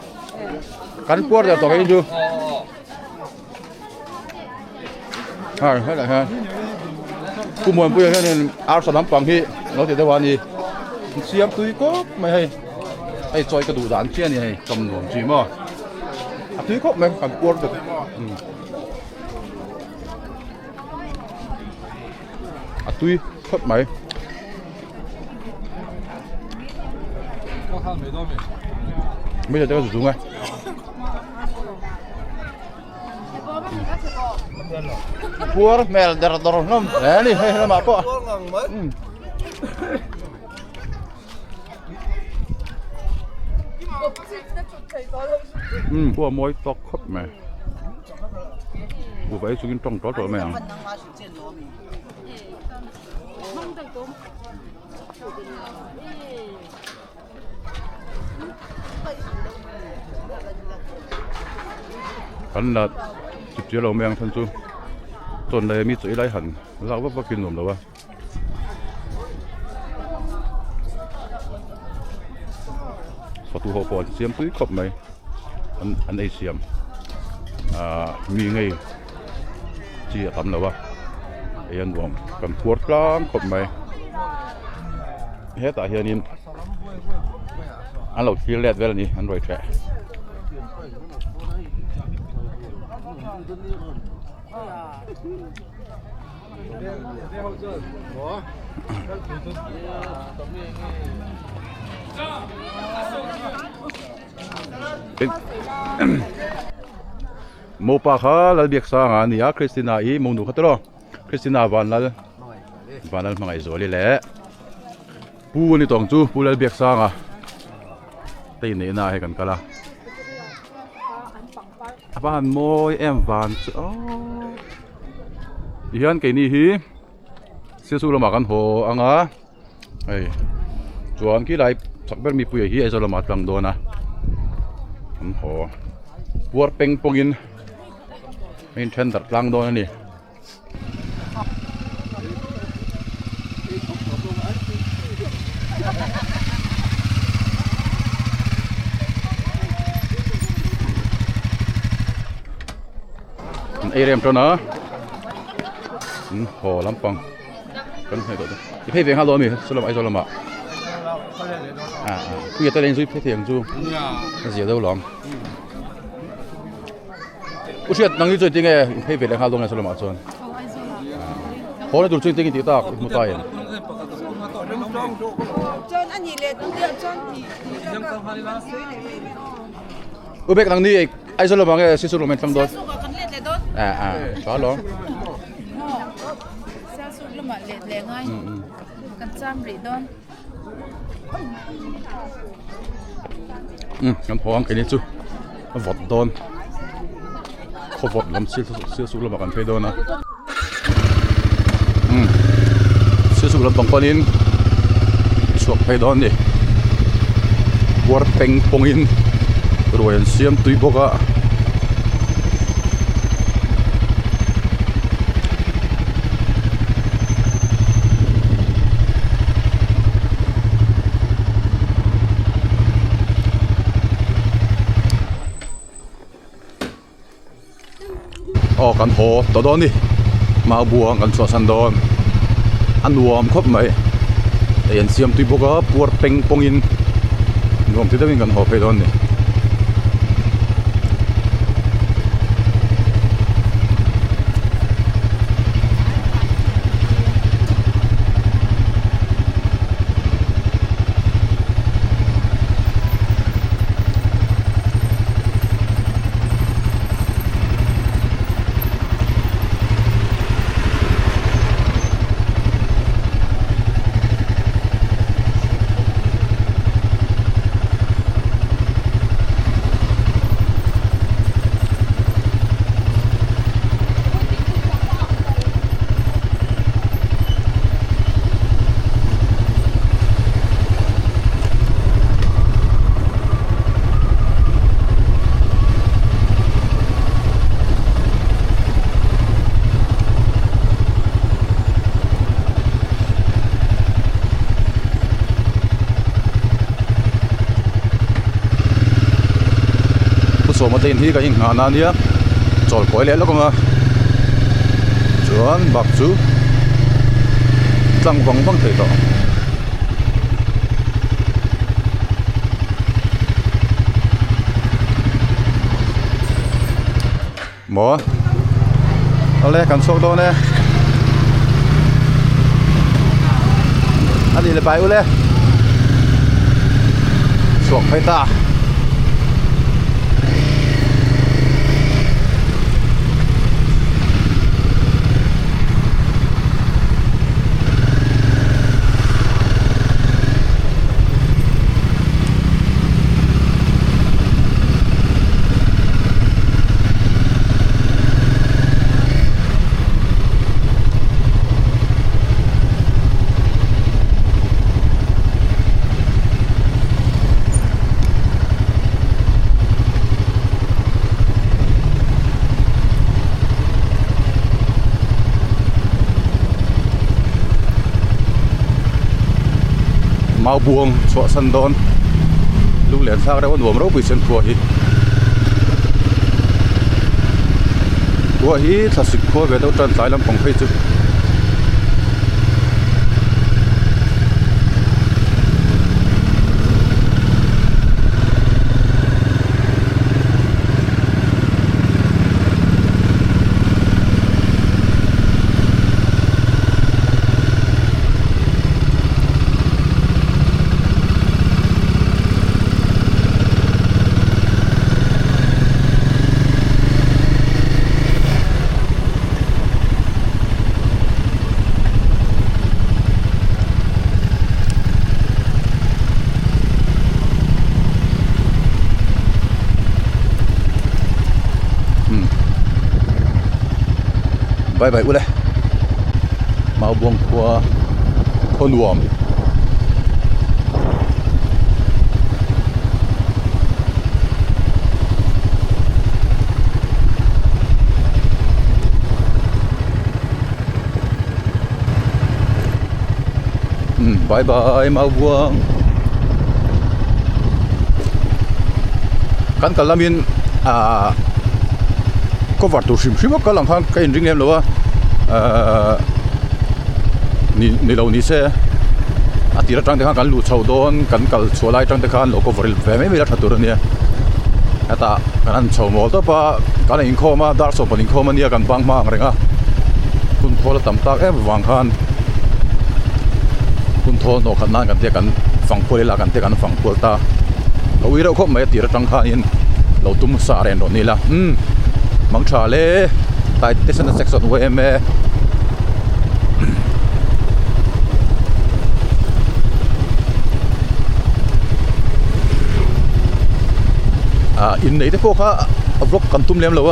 cắn cuốc rồi tỏ cái chưa hay là ha cô muốn bây giờ nên áo sắm bằng hi nó thì đâu gì siam túi có mày hay chơi cái đủ đạn chia này cầm đồ gì mà túi có mày cắn cuốc được túi khớp mày bây giờ tôi dùng ngay buat mel darah nom ini hei nama apa buat mồi tóc khóc mày buat vậy xuống trong đó rồi mày hắn là chipchiara mèng thân chú tuần này mi chuối lại hẳn rau vấp kinh lùm đâu à số tu hồ bò siam túi cọp mày anh ấy siam mi ngay chỉ tắm đâu à anh buông cầm cuột lang cọp mày hết tại hiện in anh lộc kia lẹt về là gì anh rồi trẻ mô pa khá là việc sang à nia Christina ý mong đủ khát rồi Christina van là mga izo lệ pu ni tong chu pu là việc sang à tây này na hay cần cả là van môi em van hian cái này hi siêu su làm ăn hồ anh á ấy chuan cái lại chắc bên mi pui hi ai làm ăn lang đồn à ăn hồ buat peng pongin main chen đặt lang đồn này ai rem cho nó hồ lắm pong cần phải gọi cái phê về hai lô mi số làm ai số làm ạ bây giờ tôi lên dưới phê thiền du cái gì đâu lắm ủa chuyện năng như chơi tiếng nghe phê về hai lô này số làm ạ chọn hồ này tụi chơi tiếng gì ta một tay chọn anh gì lên chọn thì ủa biết năng đi ai số làm ạ cái số làm mình tăng đôi có luôn sao sụp là mà lẹ ngay cần chăm rỉ đón ngắm hoang cái này chú vọt đón khó vọt lắm siêu sụp là mà cần phải đón à siêu sụp là bằng con in suộc phải đón đi buat peng pong in rồi anh siam tùy bốc á kan ho to don ni Maubuang kan so san don an nuam khop mai en siam tui boka puar peng pongin nuam ti dawin kan ho pe don ni so ma ten hi ka Inneihna nia chol koi le lokanga chuan bak chu tlang vang vang thei to mo ale kan sok do ne ani le bai u le sok phai ta Maubuang so san don lu len sa da nuam ro bi sen khua hi thasik khua ve do tran tlai lam pong phei chu bye bye ule Maubuang Khaw Nuam bye bye Maubuang kan kalamin có vật tụ sim sim có làm thang cái ring em luôn ni lâu ni xe tira trang de kan lu chau don kan kal cholai trang de kan loko voril ve me mira thatur nia ata kan chau mol to pa kan in khoma dar so panin khoma nia kan bang ma renga kun thola tam tak em wang khan kun thol no khan nan kan te kan fang pole la kan te kan fang pol ta lo ira kho mai tira trang khan in lo tum sa ren do ni la mang tha le tai te san section we me in nei te pho kha vlog kan tum lem lo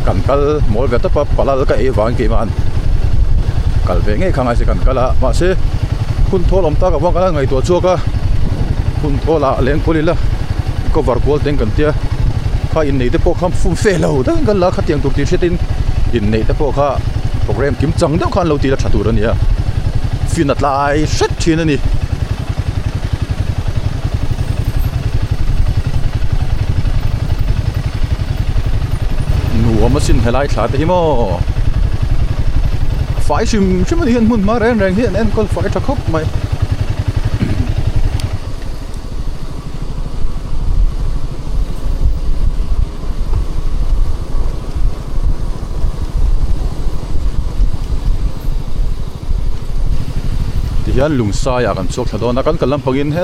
kan kal mol ve ta pa palal ka e wang ke man kal ve nge khanga se kan kala ma se kun tholom ta ka wang kala ngai to chu ka kun thola leng pulila ก็วาร์กอลเต็งกันเตียข้าอินนี่แต่พวกเขาฟุ้งเฟ้อเราแต่กันละขัดยังตุกตีเช่นอินนี่แต่พวกเขาโปรแกรมกิมจังเดี๋ยวขันเราตีละชัดตัวนี่ฟินัดลายเช็ดทีนั่นนี่หนูมาสินให้ไล่ขาดไปที่มั้งไฟชิมมันเห็นมันมาแรงที่นั่นก็ไฟจะครบไหมยันลุงสายกันสุกถดอนกันกันลำปังอินเฮ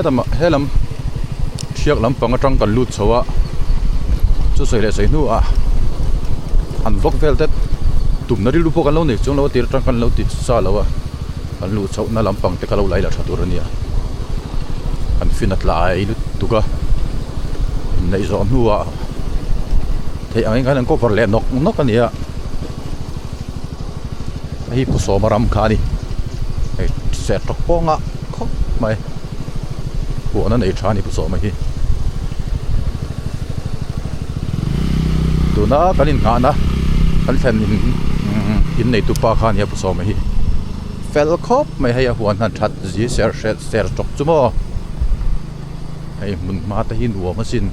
ลำเชียกลำปังจังกันลุดสวะจุดใส่เลยใส่หนูอันวอกเวลเต็ดตุ่มนาริลูกพวกกันเราเนี่ยจงเราตีจังกันเราติดซาเรากันลุดสวะนั่นลำปังแต่กันเราไหลละชาตัวนี้อันฟินัดไหลลุดตุกะในซอนหัวเที่ยงงั้นก็ฟอร์เลนนกกันเนี่ยไอ้ผู้สมรำคานี่เสร็จตกป้องเขาไม่หัวนั่นไอ้ชานี่ผู้สอนไม่ฮีดูนะกันอินงานนะกันแทนอินในตุปาคานี่ผู้สอนไม่ฮีเฟลคอบไม่ให้หัวนั่นชัดจีเสร็จตกจุ่มไอ้มึงมาแต่หินหัวมาสิน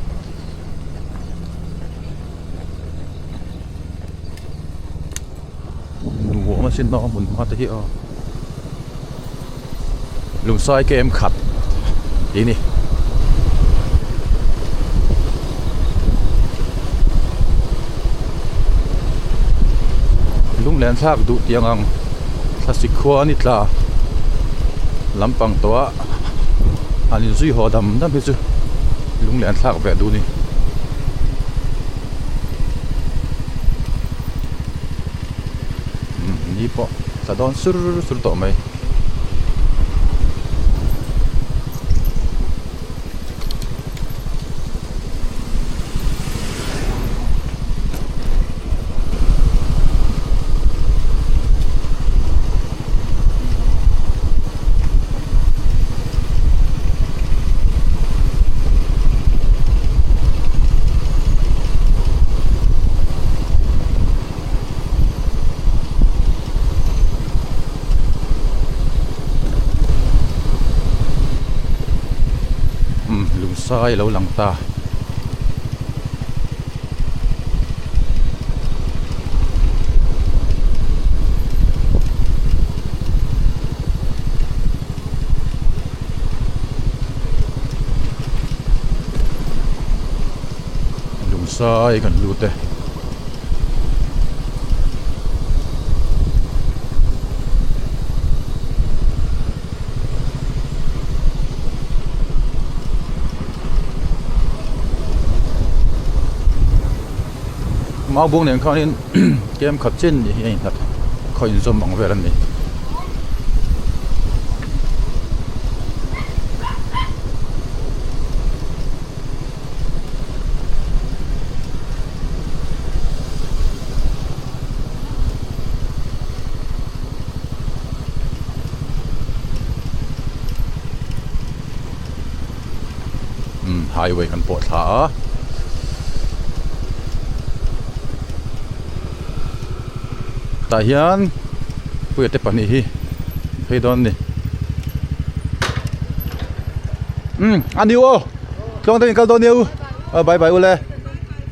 หัวมาสินน้องมึงมาแต่หินลุงซอยเกมขัดอีนี่ลุงแลนซากดูเตียงอังคลาสสิกขวานิดละลำปังตัวอันนี้ซุยหัวดำนั่นเป็นซุลุงแลนซากแบบดูนี่นี่ปะสะดอนสุดต่อไหมซ้ายแล้วหลังตาลุงซ้ายกันลุดเตมาบุ้งเนี่ยเขาเนี่ยเกมขัดเช่นอย่างนี้นะเขาอินสมบังเวลันนี่ไฮเวย์กันปวดขาแต่ยันเปิดแต่ปนิฮีให้ดอนนี่อันนี้วะลองตัวนี้ก็ตัวนี้บายอุเล่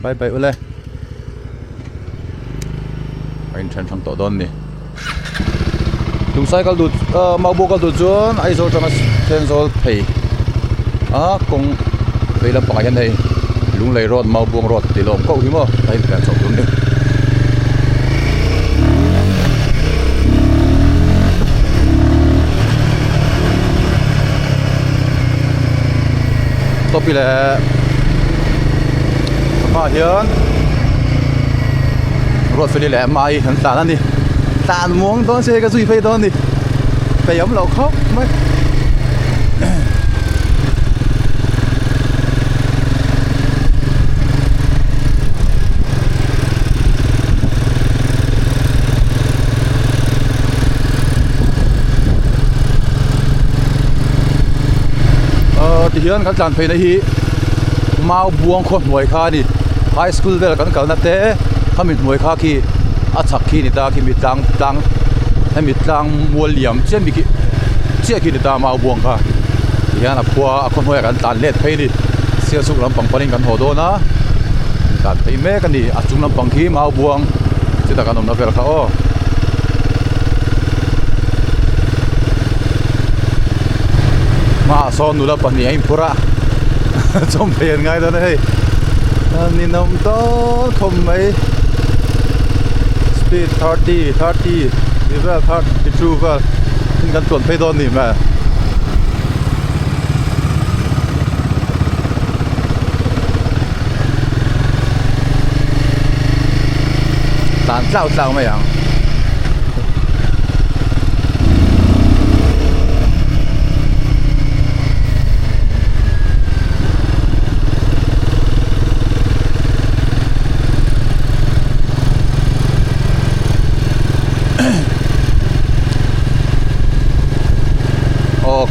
บายอุเล่ไอ้ฉันทำตัวดอนนี่ลุงไซก็ดูมาบุกก็ดูจวนไอ้โซ่จะมาเซนโซ่เพย์คงไปลำปางยันเลยลุงเลยรอดมาบวงรอดตีลมก็หิมะไอ้แรงสองลุงนี่ตัวปีแหละมาเฮียนรถไฟนี่แหละมาอีกหันตานั่นดิตาม่วงตอนเช้าก็ซุยไฟตอนดิไปย้ำเราเขาไม่ที่เฮียนเขาจานไฟในฮี Maubuang kho hnuai kha ni high school vel kan kalna te khami hnuai kha ki a chak khi ni ta ki mi tlang hemi tlang mual liam chen mi ki che ki ni ta Maubuang kha ya na khua a kho hnuai kan tan let phei ni sia suk lam pang panin kan ho do na kan phei me kan ni a chung lam pang khi Maubuang che ta kan om na vel kha o ma son nula pani ai pura chom phen ngai da nei ni nom to khom mai speed 30 level 32 va kan tuan phei don ni ma tan tlau mai yang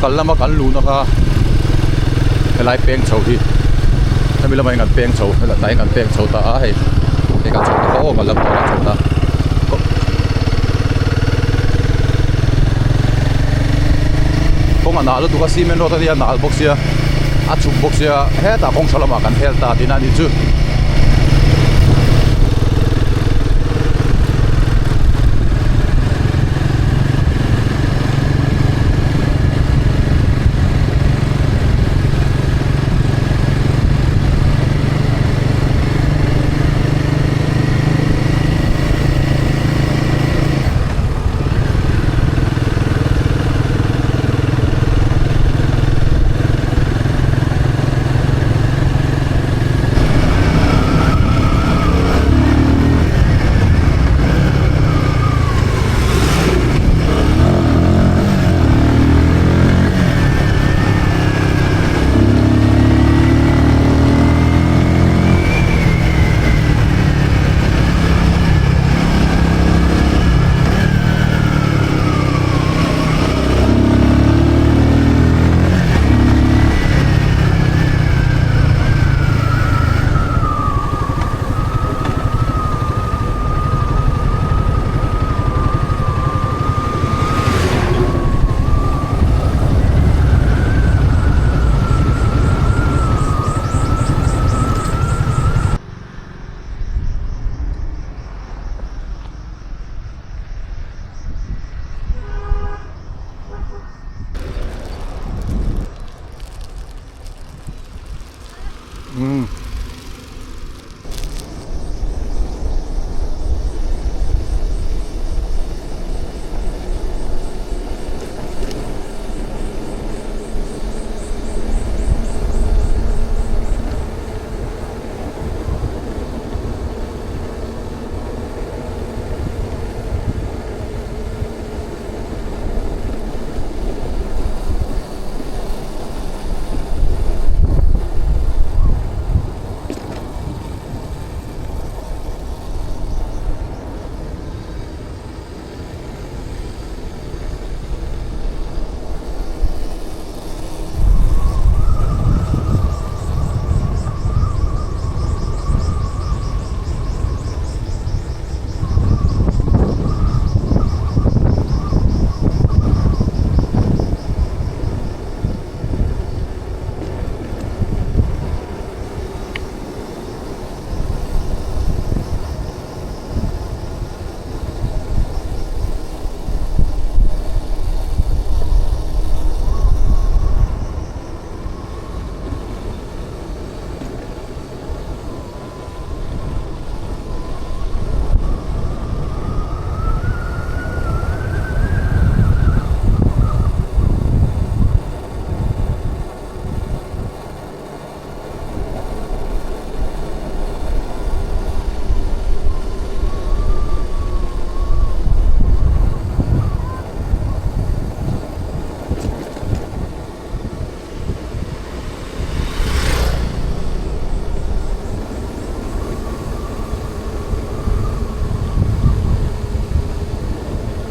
กันละมากันลูนะคะไล่เป้งโฉที่ถ้ามีละไม่งานเป้งโฉไหนงานเป้งโฉตาให้ในการโฉก็โอ้กันละต่อโฉตาคงอันนั้นแล้วตัวซีเมนต์รถที่อันนั้นบ็อกเซียอัดชุบบ็อกเซียเฮ้ตาคงฉลาดมากันเฮลตาที่นั่นนี่จู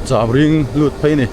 จามริงหลุดไปนี่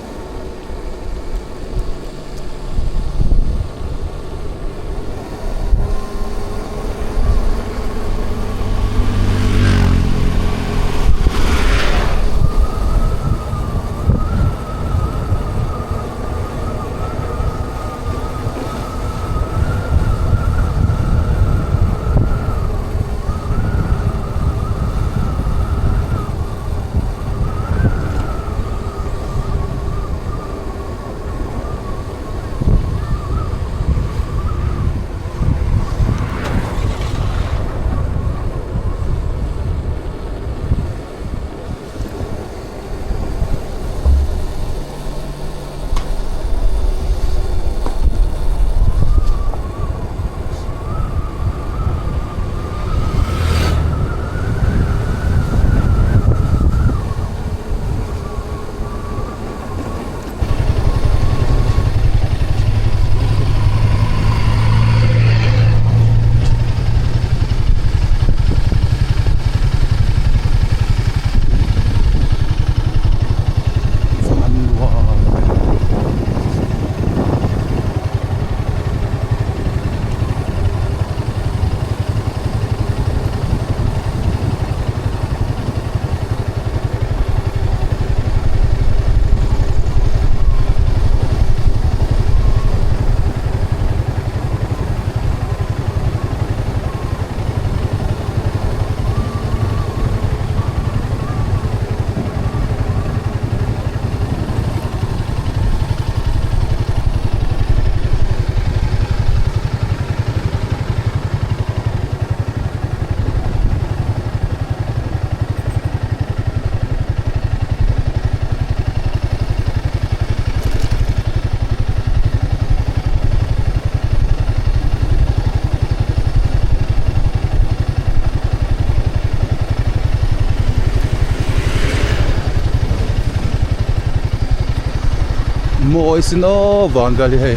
mo isino vangali hey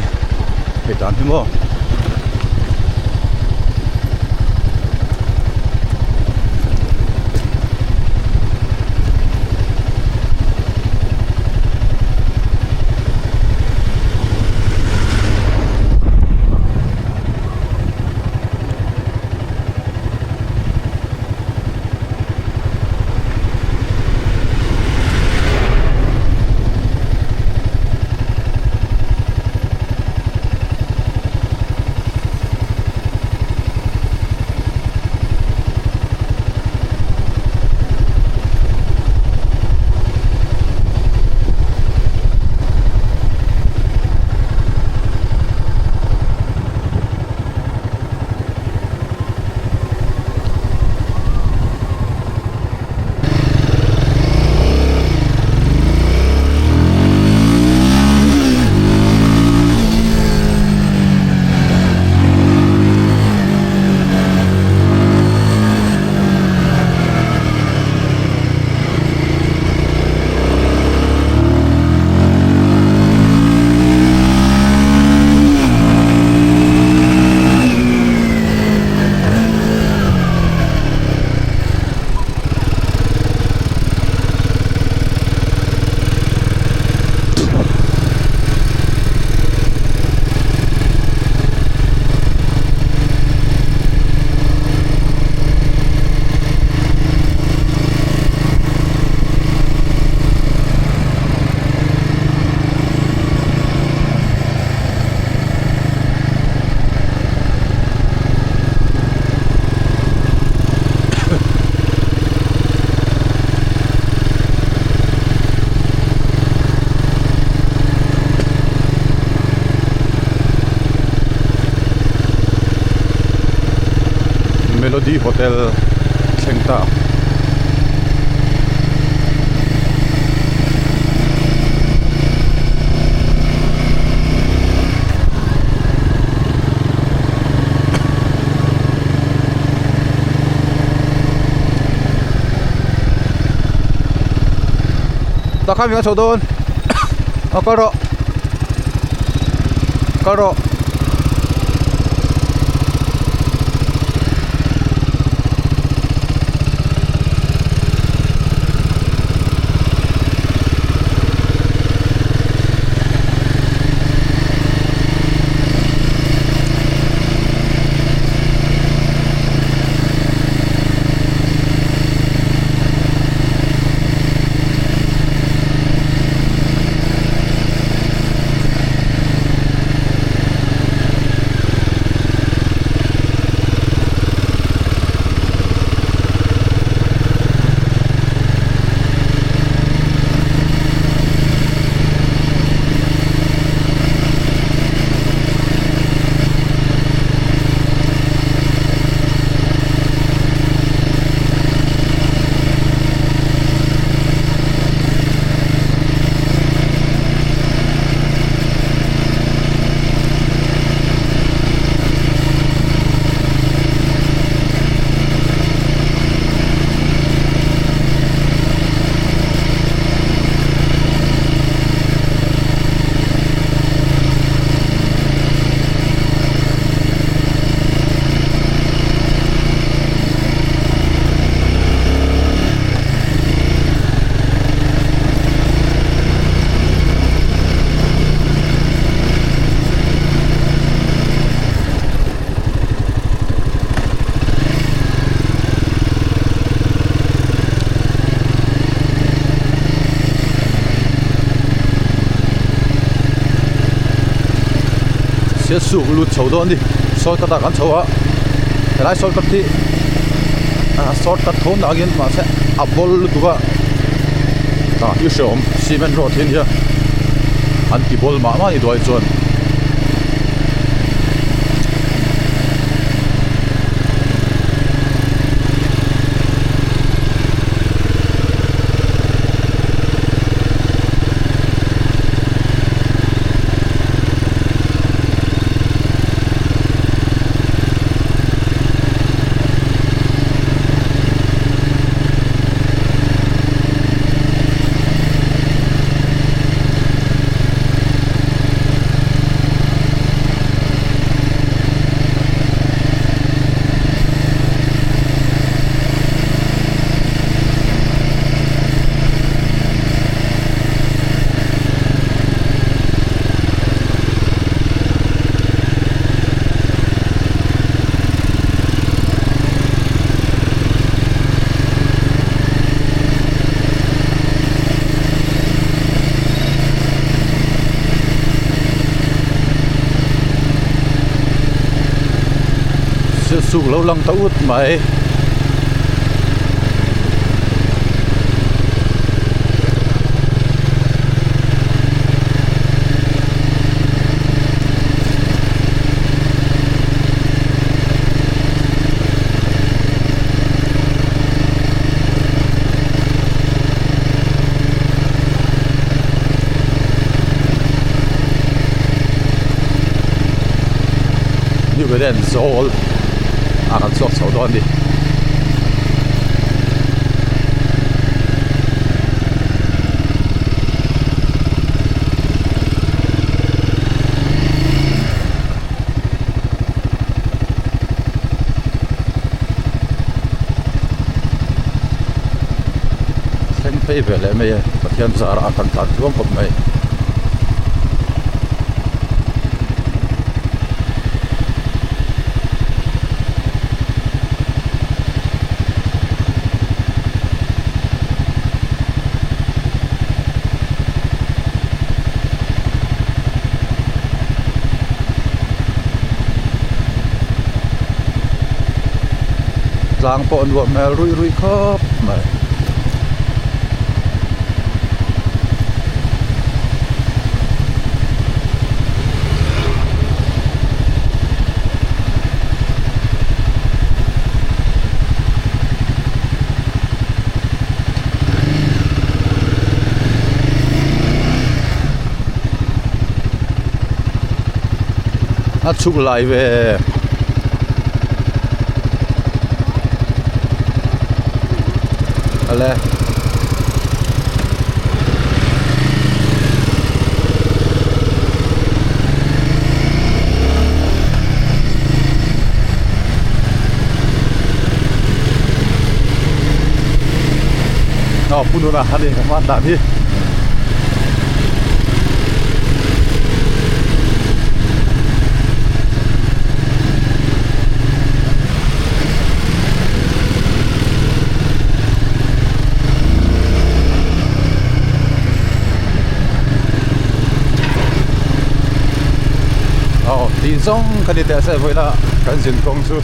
tan mo Melody Hotel Sengta ta kami nga chodon akaro karo sẽ sụp lụt sầu đó đi soi các bạn sầu á lại soi các thì soi các thốn đã kiến mà sẽ áp bol lụt qua yêu sớm cement road thiên here anh kịp bol mà đi đuổi chuồn สุกแล้วลังตะอุดไหมนี่เป็นเรื่องโซลอาการสดสดอนดิเส้นไปไปเลยไม่ปะเทียนสาระกันตัดร่วมกับไม่ล้างปนว่าแม่รุยครับไม่อัดชุกไลเวอะไรอ๋อพูดดูนะฮะนี่มาตามที่ตีนซ่องคันนี้แต่ใส่ไว้ละกันสินกองสู้